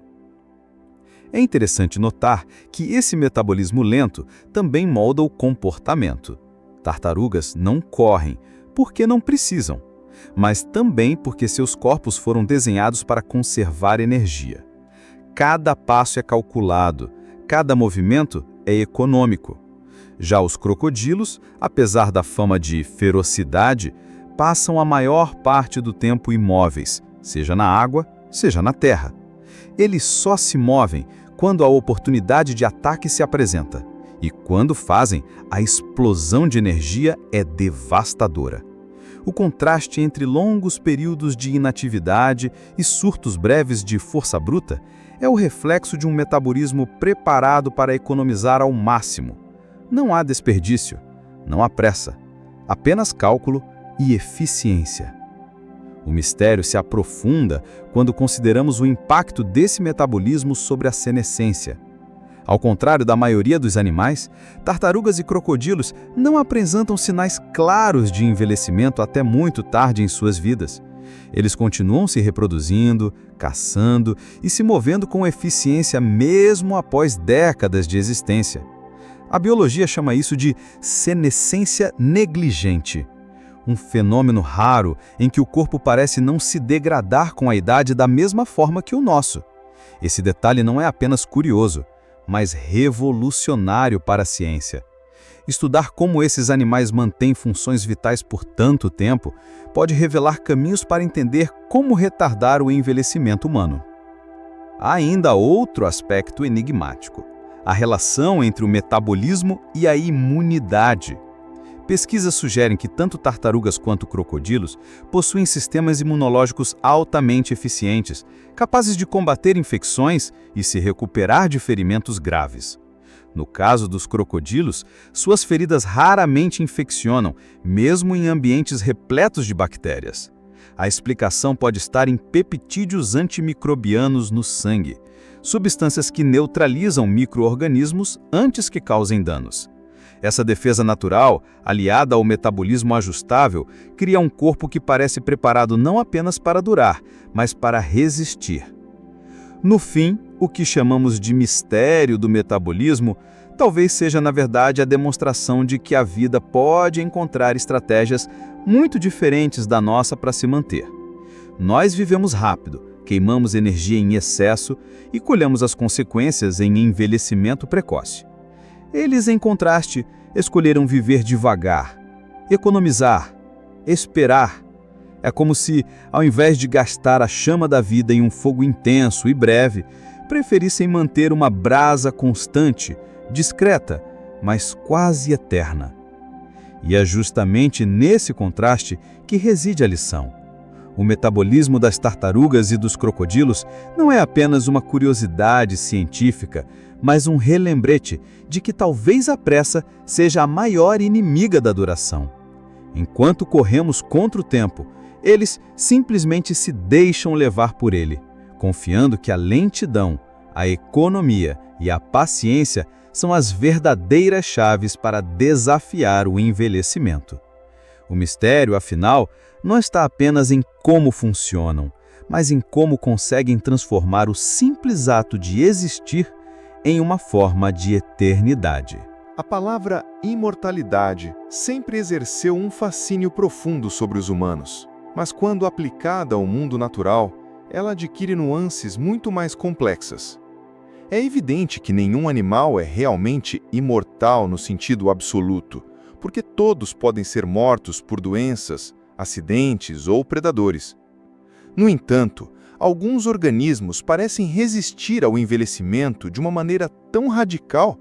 É interessante notar que esse metabolismo lento também molda o comportamento. Tartarugas não correm porque não precisam, mas também porque seus corpos foram desenhados para conservar energia. Cada passo é calculado, cada movimento é econômico. Já os crocodilos, apesar da fama de ferocidade, passam a maior parte do tempo imóveis, seja na água, seja na terra. Eles só se movem quando a oportunidade de ataque se apresenta, e quando fazem, a explosão de energia é devastadora. O contraste entre longos períodos de inatividade e surtos breves de força bruta é o reflexo de um metabolismo preparado para economizar ao máximo. Não há desperdício, não há pressa, apenas cálculo e eficiência. O mistério se aprofunda quando consideramos o impacto desse metabolismo sobre a senescência. Ao contrário da maioria dos animais, tartarugas e crocodilos não apresentam sinais claros de envelhecimento até muito tarde em suas vidas. Eles continuam se reproduzindo, caçando e se movendo com eficiência mesmo após décadas de existência. A biologia chama isso de senescência negligente, um fenômeno raro em que o corpo parece não se degradar com a idade da mesma forma que o nosso. Esse detalhe não é apenas curioso, mas revolucionário para a ciência. Estudar como esses animais mantêm funções vitais por tanto tempo pode revelar caminhos para entender como retardar o envelhecimento humano. Há ainda outro aspecto enigmático: a relação entre o metabolismo e a imunidade. Pesquisas sugerem que tanto tartarugas quanto crocodilos possuem sistemas imunológicos altamente eficientes, capazes de combater infecções e se recuperar de ferimentos graves. No caso dos crocodilos, suas feridas raramente infeccionam, mesmo em ambientes repletos de bactérias. A explicação pode estar em peptídeos antimicrobianos no sangue, substâncias que neutralizam micro-organismos antes que causem danos. Essa defesa natural, aliada ao metabolismo ajustável, cria um corpo que parece preparado não apenas para durar, mas para resistir. No fim, o que chamamos de mistério do metabolismo talvez seja, na verdade, a demonstração de que a vida pode encontrar estratégias muito diferentes da nossa para se manter. Nós vivemos rápido, queimamos energia em excesso e colhemos as consequências em envelhecimento precoce. Eles, em contraste, escolheram viver devagar, economizar, esperar. É como se, ao invés de gastar a chama da vida em um fogo intenso e breve, preferissem manter uma brasa constante, discreta, mas quase eterna. E é justamente nesse contraste que reside a lição. O metabolismo das tartarugas e dos crocodilos não é apenas uma curiosidade científica, mas um relembrete de que talvez a pressa seja a maior inimiga da duração. Enquanto corremos contra o tempo, eles simplesmente se deixam levar por ele, confiando que a lentidão, a economia e a paciência são as verdadeiras chaves para desafiar o envelhecimento. O mistério, afinal, não está apenas em como funcionam, mas em como conseguem transformar o simples ato de existir em uma forma de eternidade. A palavra imortalidade sempre exerceu um fascínio profundo sobre os humanos, mas quando aplicada ao mundo natural, ela adquire nuances muito mais complexas. É evidente que nenhum animal é realmente imortal no sentido absoluto, porque todos podem ser mortos por doenças, acidentes ou predadores. No entanto, alguns organismos parecem resistir ao envelhecimento de uma maneira tão radical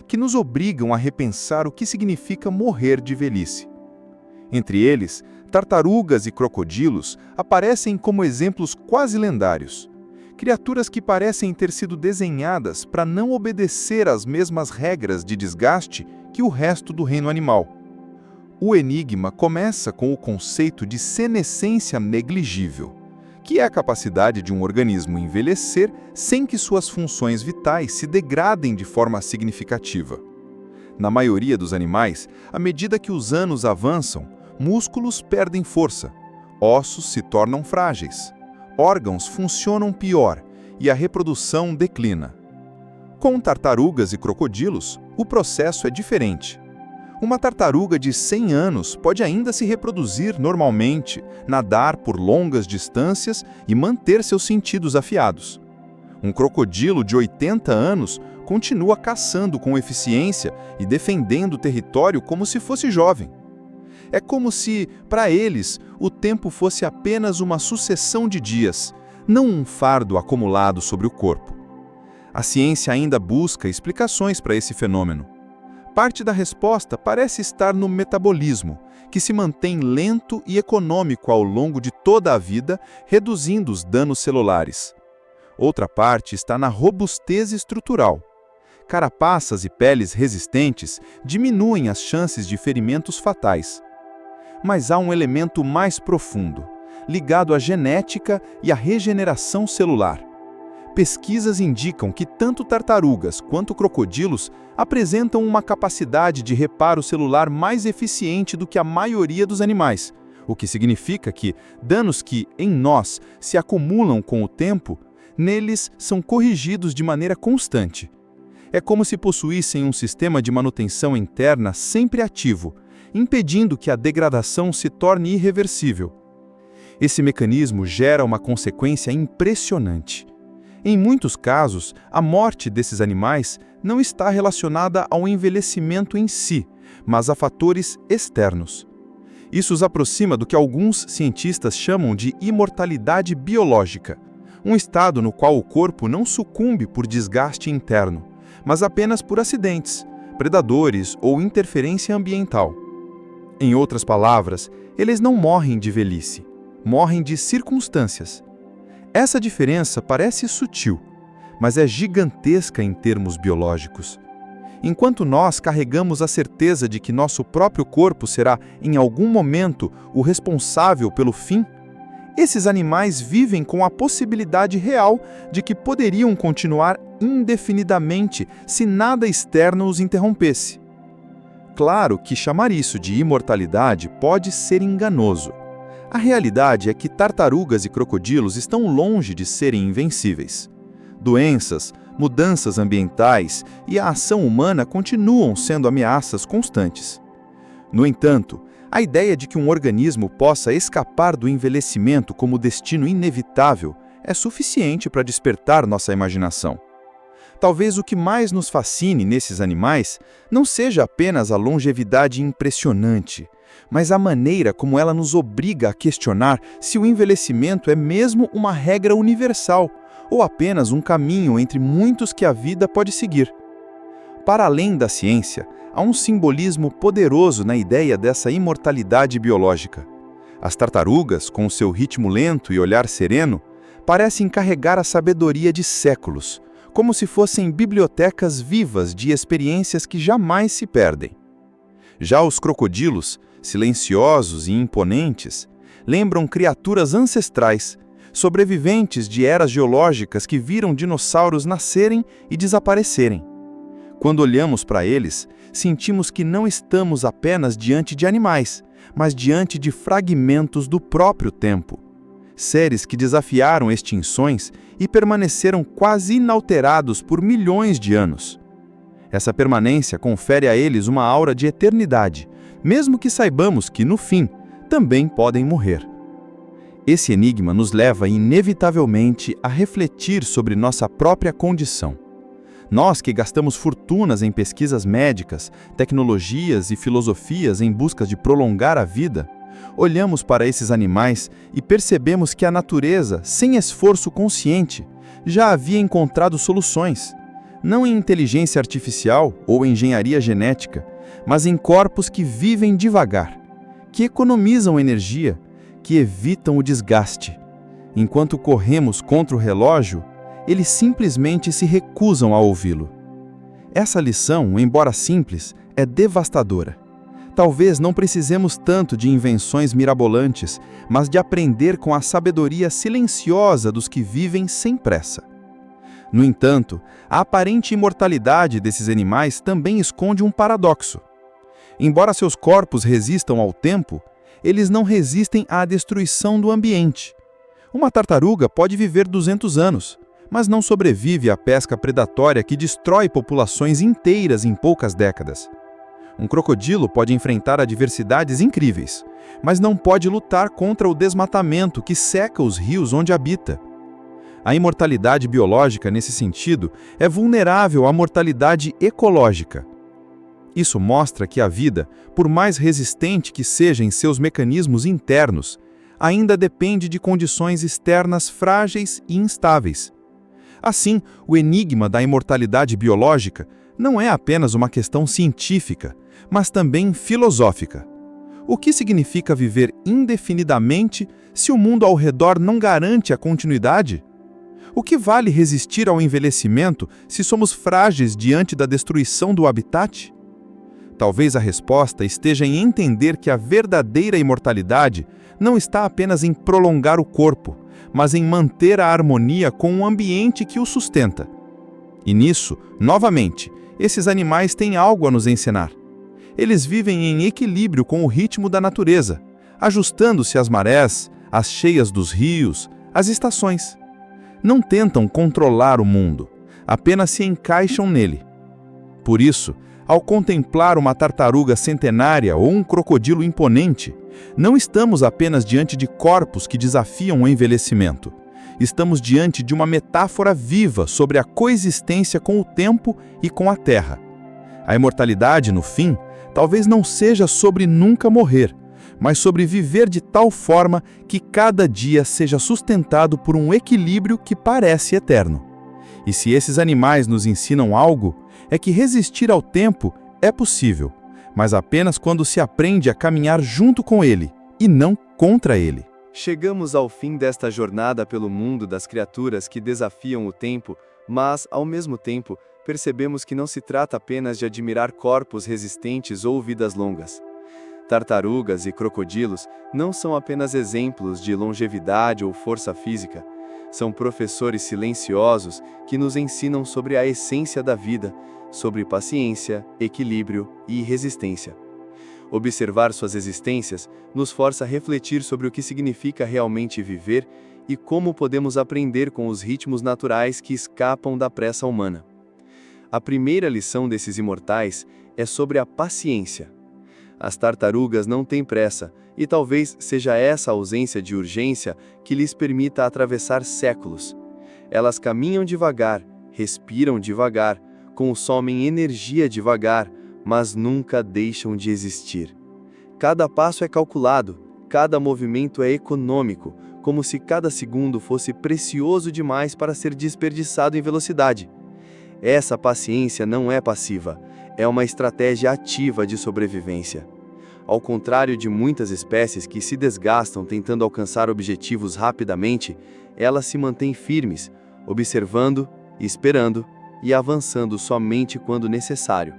que nos obrigam a repensar o que significa morrer de velhice. Entre eles, tartarugas e crocodilos aparecem como exemplos quase lendários. criaturas que parecem ter sido desenhadas para não obedecer às mesmas regras de desgaste que o resto do reino animal. O enigma começa com o conceito de senescência negligível, que é a capacidade de um organismo envelhecer sem que suas funções vitais se degradem de forma significativa. Na maioria dos animais, à medida que os anos avançam, músculos perdem força, ossos se tornam frágeis, órgãos funcionam pior e a reprodução declina. Com tartarugas e crocodilos, o processo é diferente. Uma tartaruga de 100 anos pode ainda se reproduzir normalmente, nadar por longas distâncias e manter seus sentidos afiados. Um crocodilo de 80 anos continua caçando com eficiência e defendendo o território como se fosse jovem. É como se, para eles, o tempo fosse apenas uma sucessão de dias, não um fardo acumulado sobre o corpo. A ciência ainda busca explicações para esse fenômeno. Parte da resposta parece estar no metabolismo, que se mantém lento e econômico ao longo de toda a vida, reduzindo os danos celulares. Outra parte está na robustez estrutural. Carapaças e peles resistentes diminuem as chances de ferimentos fatais. Mas há um elemento mais profundo, ligado à genética e à regeneração celular. Pesquisas indicam que tanto tartarugas quanto crocodilos apresentam uma capacidade de reparo celular mais eficiente do que a maioria dos animais, o que significa que danos que, em nós, se acumulam com o tempo, neles são corrigidos de maneira constante. É como se possuíssem um sistema de manutenção interna sempre ativo, impedindo que a degradação se torne irreversível. Esse mecanismo gera uma consequência impressionante. Em muitos casos, a morte desses animais não está relacionada ao envelhecimento em si, mas a fatores externos. Isso os aproxima do que alguns cientistas chamam de imortalidade biológica, um estado no qual o corpo não sucumbe por desgaste interno, mas apenas por acidentes, predadores ou interferência ambiental. Em outras palavras, eles não morrem de velhice, morrem de circunstâncias. Essa diferença parece sutil, mas é gigantesca em termos biológicos. Enquanto nós carregamos a certeza de que nosso próprio corpo será, em algum momento, o responsável pelo fim, esses animais vivem com a possibilidade real de que poderiam continuar indefinidamente se nada externo os interrompesse. Claro que chamar isso de imortalidade pode ser enganoso. A realidade é que tartarugas e crocodilos estão longe de serem invencíveis. Doenças, mudanças ambientais e a ação humana continuam sendo ameaças constantes. No entanto, a ideia de que um organismo possa escapar do envelhecimento como destino inevitável é suficiente para despertar nossa imaginação. Talvez o que mais nos fascine nesses animais não seja apenas a longevidade impressionante, mas a maneira como ela nos obriga a questionar se o envelhecimento é mesmo uma regra universal ou apenas um caminho entre muitos que a vida pode seguir. Para além da ciência, há um simbolismo poderoso na ideia dessa imortalidade biológica. As tartarugas, com seu ritmo lento e olhar sereno, parecem carregar a sabedoria de séculos, como se fossem bibliotecas vivas de experiências que jamais se perdem. Já os crocodilos, silenciosos e imponentes, lembram criaturas ancestrais, sobreviventes de eras geológicas que viram dinossauros nascerem e desaparecerem. Quando olhamos para eles, sentimos que não estamos apenas diante de animais, mas diante de fragmentos do próprio tempo. Seres que desafiaram extinções e permaneceram quase inalterados por milhões de anos. Essa permanência confere a eles uma aura de eternidade, mesmo que saibamos que, no fim, também podem morrer. Esse enigma nos leva inevitavelmente a refletir sobre nossa própria condição. Nós que gastamos fortunas em pesquisas médicas, tecnologias e filosofias em busca de prolongar a vida, olhamos para esses animais e percebemos que a natureza, sem esforço consciente, já havia encontrado soluções, não em inteligência artificial ou engenharia genética, mas em corpos que vivem devagar, que economizam energia, que evitam o desgaste. enquanto corremos contra o relógio, eles simplesmente se recusam a ouvi-lo. Essa lição, embora simples, é devastadora. Talvez não precisemos tanto de invenções mirabolantes, mas de aprender com a sabedoria silenciosa dos que vivem sem pressa. No entanto, a aparente imortalidade desses animais também esconde um paradoxo. Embora seus corpos resistam ao tempo, eles não resistem à destruição do ambiente. Uma tartaruga pode viver 200 anos, mas não sobrevive à pesca predatória que destrói populações inteiras em poucas décadas. Um crocodilo pode enfrentar adversidades incríveis, mas não pode lutar contra o desmatamento que seca os rios onde habita. A imortalidade biológica, nesse sentido, é vulnerável à mortalidade ecológica. Isso mostra que a vida, por mais resistente que seja em seus mecanismos internos, ainda depende de condições externas frágeis e instáveis. Assim, o enigma da imortalidade biológica não é apenas uma questão científica, mas também filosófica. O que significa viver indefinidamente se o mundo ao redor não garante a continuidade? O que vale resistir ao envelhecimento se somos frágeis diante da destruição do habitat? Talvez a resposta esteja em entender que a verdadeira imortalidade não está apenas em prolongar o corpo, mas em manter a harmonia com o ambiente que o sustenta. E nisso, novamente, esses animais têm algo a nos ensinar. Eles vivem em equilíbrio com o ritmo da natureza, ajustando-se às marés, às cheias dos rios, às estações. Não tentam controlar o mundo, apenas se encaixam nele. Por isso, ao contemplar uma tartaruga centenária ou um crocodilo imponente, não estamos apenas diante de corpos que desafiam o envelhecimento. Estamos diante de uma metáfora viva sobre a coexistência com o tempo e com a terra. A imortalidade, no fim, talvez não seja sobre nunca morrer, mas sobre viver de tal forma que cada dia seja sustentado por um equilíbrio que parece eterno. E se esses animais nos ensinam algo, é que resistir ao tempo é possível, mas apenas quando se aprende a caminhar junto com ele e não contra ele. Chegamos ao fim desta jornada pelo mundo das criaturas que desafiam o tempo, mas, ao mesmo tempo, percebemos que não se trata apenas de admirar corpos resistentes ou vidas longas. Tartarugas e crocodilos não são apenas exemplos de longevidade ou força física. São professores silenciosos que nos ensinam sobre a essência da vida, sobre paciência, equilíbrio e resistência. Observar suas existências nos força a refletir sobre o que significa realmente viver e como podemos aprender com os ritmos naturais que escapam da pressa humana. A primeira lição desses imortais é sobre a paciência. As tartarugas não têm pressa, e talvez seja essa ausência de urgência que lhes permita atravessar séculos. Elas caminham devagar, respiram devagar, consomem energia devagar, mas nunca deixam de existir. Cada passo é calculado, cada movimento é econômico, como se cada segundo fosse precioso demais para ser desperdiçado em velocidade. Essa paciência não é passiva, é uma estratégia ativa de sobrevivência. Ao contrário de muitas espécies que se desgastam tentando alcançar objetivos rapidamente, elas se mantêm firmes, observando, esperando e avançando somente quando necessário.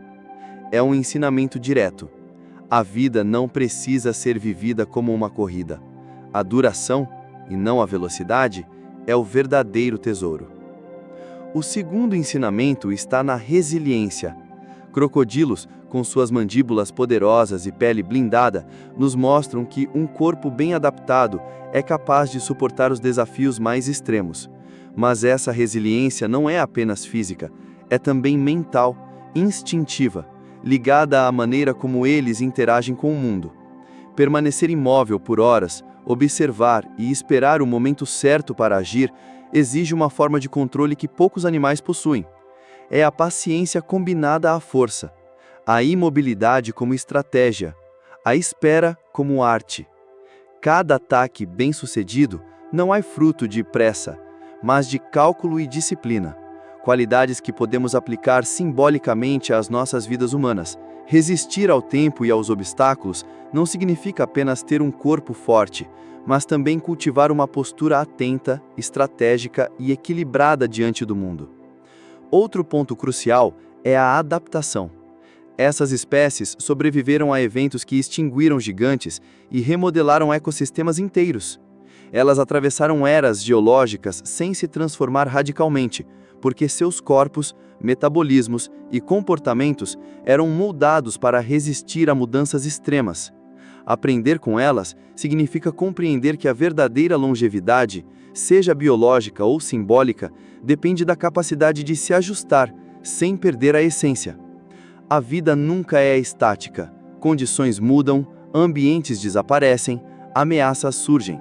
É um ensinamento direto. A vida não precisa ser vivida como uma corrida. A duração, e não a velocidade, é o verdadeiro tesouro. O segundo ensinamento está na resiliência. Crocodilos, com suas mandíbulas poderosas e pele blindada, nos mostram que um corpo bem adaptado é capaz de suportar os desafios mais extremos. Mas essa resiliência não é apenas física, é também mental, instintiva, ligada à maneira como eles interagem com o mundo. Permanecer imóvel por horas, observar e esperar o momento certo para agir, exige uma forma de controle que poucos animais possuem. É a paciência combinada à força, a imobilidade como estratégia, a espera como arte. Cada ataque bem-sucedido não é fruto de pressa, mas de cálculo e disciplina, qualidades que podemos aplicar simbolicamente às nossas vidas humanas. Resistir ao tempo e aos obstáculos não significa apenas ter um corpo forte, mas também cultivar uma postura atenta, estratégica e equilibrada diante do mundo. Outro ponto crucial é a adaptação. Essas espécies sobreviveram a eventos que extinguiram gigantes e remodelaram ecossistemas inteiros. Elas atravessaram eras geológicas sem se transformar radicalmente, porque seus corpos, metabolismos e comportamentos eram moldados para resistir a mudanças extremas. Aprender com elas significa compreender que a verdadeira longevidade, seja biológica ou simbólica, depende da capacidade de se ajustar, sem perder a essência. A vida nunca é estática. Condições mudam, ambientes desaparecem, ameaças surgem.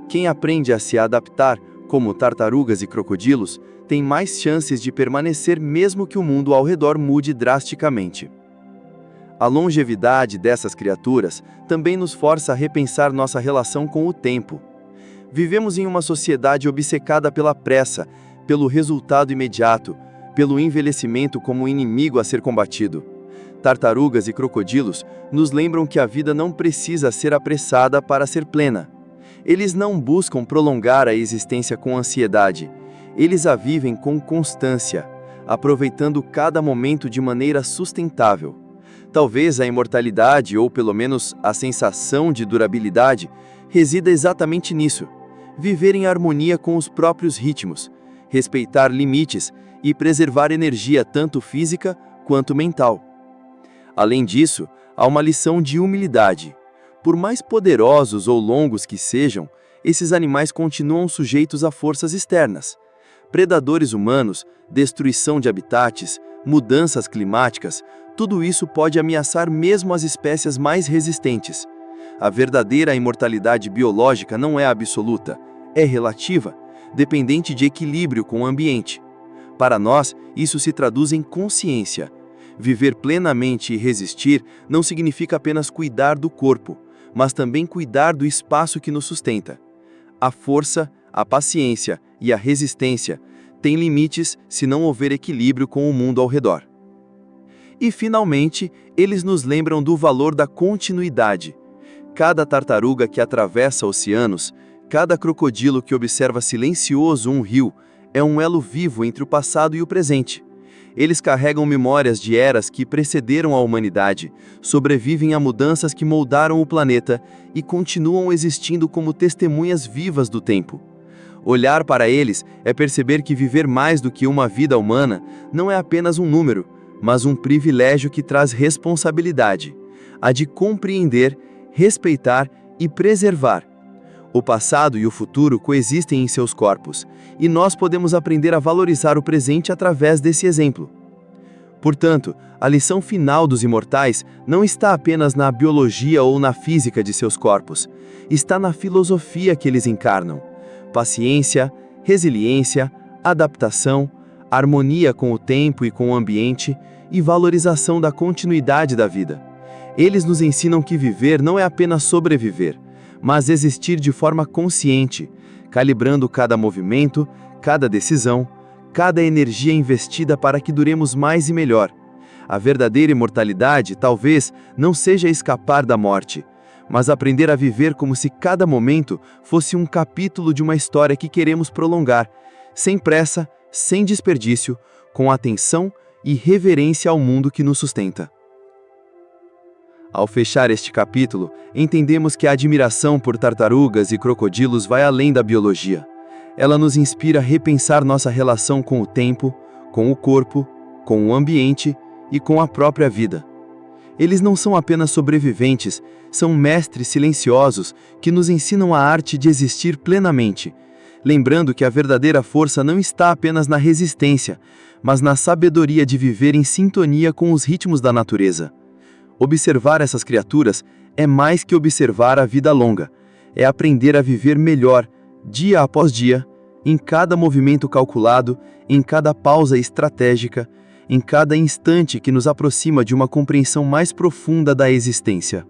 Quem aprende a se adaptar, como tartarugas e crocodilos, tem mais chances de permanecer mesmo que o mundo ao redor mude drasticamente. A longevidade dessas criaturas também nos força a repensar nossa relação com o tempo. Vivemos em uma sociedade obcecada pela pressa, pelo resultado imediato, pelo envelhecimento como um inimigo a ser combatido. Tartarugas e crocodilos nos lembram que a vida não precisa ser apressada para ser plena. Eles não buscam prolongar a existência com ansiedade. Eles a vivem com constância, aproveitando cada momento de maneira sustentável. Talvez a imortalidade, ou pelo menos a sensação de durabilidade, resida exatamente nisso: viver em harmonia com os próprios ritmos, respeitar limites e preservar energia tanto física quanto mental. Além disso, há uma lição de humildade. Por mais poderosos ou longos que sejam, esses animais continuam sujeitos a forças externas. Predadores humanos, destruição de habitats, mudanças climáticas, tudo isso pode ameaçar mesmo as espécies mais resistentes. A verdadeira imortalidade biológica não é absoluta, é relativa, dependente de equilíbrio com o ambiente. Para nós, isso se traduz em consciência. Viver plenamente e resistir não significa apenas cuidar do corpo, mas também cuidar do espaço que nos sustenta. A força, a paciência e a resistência têm limites se não houver equilíbrio com o mundo ao redor. E, finalmente, eles nos lembram do valor da continuidade. Cada tartaruga que atravessa oceanos, cada crocodilo que observa silencioso um rio, é um elo vivo entre o passado e o presente. Eles carregam memórias de eras que precederam a humanidade, sobrevivem a mudanças que moldaram o planeta e continuam existindo como testemunhas vivas do tempo. Olhar para eles é perceber que viver mais do que uma vida humana não é apenas um número, mas um privilégio que traz responsabilidade, a de compreender, respeitar e preservar. O passado e o futuro coexistem em seus corpos, e nós podemos aprender a valorizar o presente através desse exemplo. Portanto, a lição final dos imortais não está apenas na biologia ou na física de seus corpos, está na filosofia que eles encarnam: paciência, resiliência, adaptação, harmonia com o tempo e com o ambiente e valorização da continuidade da vida. Eles nos ensinam que viver não é apenas sobreviver, mas existir de forma consciente, calibrando cada movimento, cada decisão, cada energia investida para que duremos mais e melhor. A verdadeira imortalidade talvez não seja escapar da morte, mas aprender a viver como se cada momento fosse um capítulo de uma história que queremos prolongar, sem pressa, sem desperdício, com atenção e reverência ao mundo que nos sustenta. Ao fechar este capítulo, entendemos que a admiração por tartarugas e crocodilos vai além da biologia. Ela nos inspira a repensar nossa relação com o tempo, com o corpo, com o ambiente e com a própria vida. Eles não são apenas sobreviventes, são mestres silenciosos que nos ensinam a arte de existir plenamente, lembrando que a verdadeira força não está apenas na resistência, mas na sabedoria de viver em sintonia com os ritmos da natureza. Observar essas criaturas é mais que observar a vida longa, é aprender a viver melhor, dia após dia, em cada movimento calculado, em cada pausa estratégica, em cada instante que nos aproxima de uma compreensão mais profunda da existência.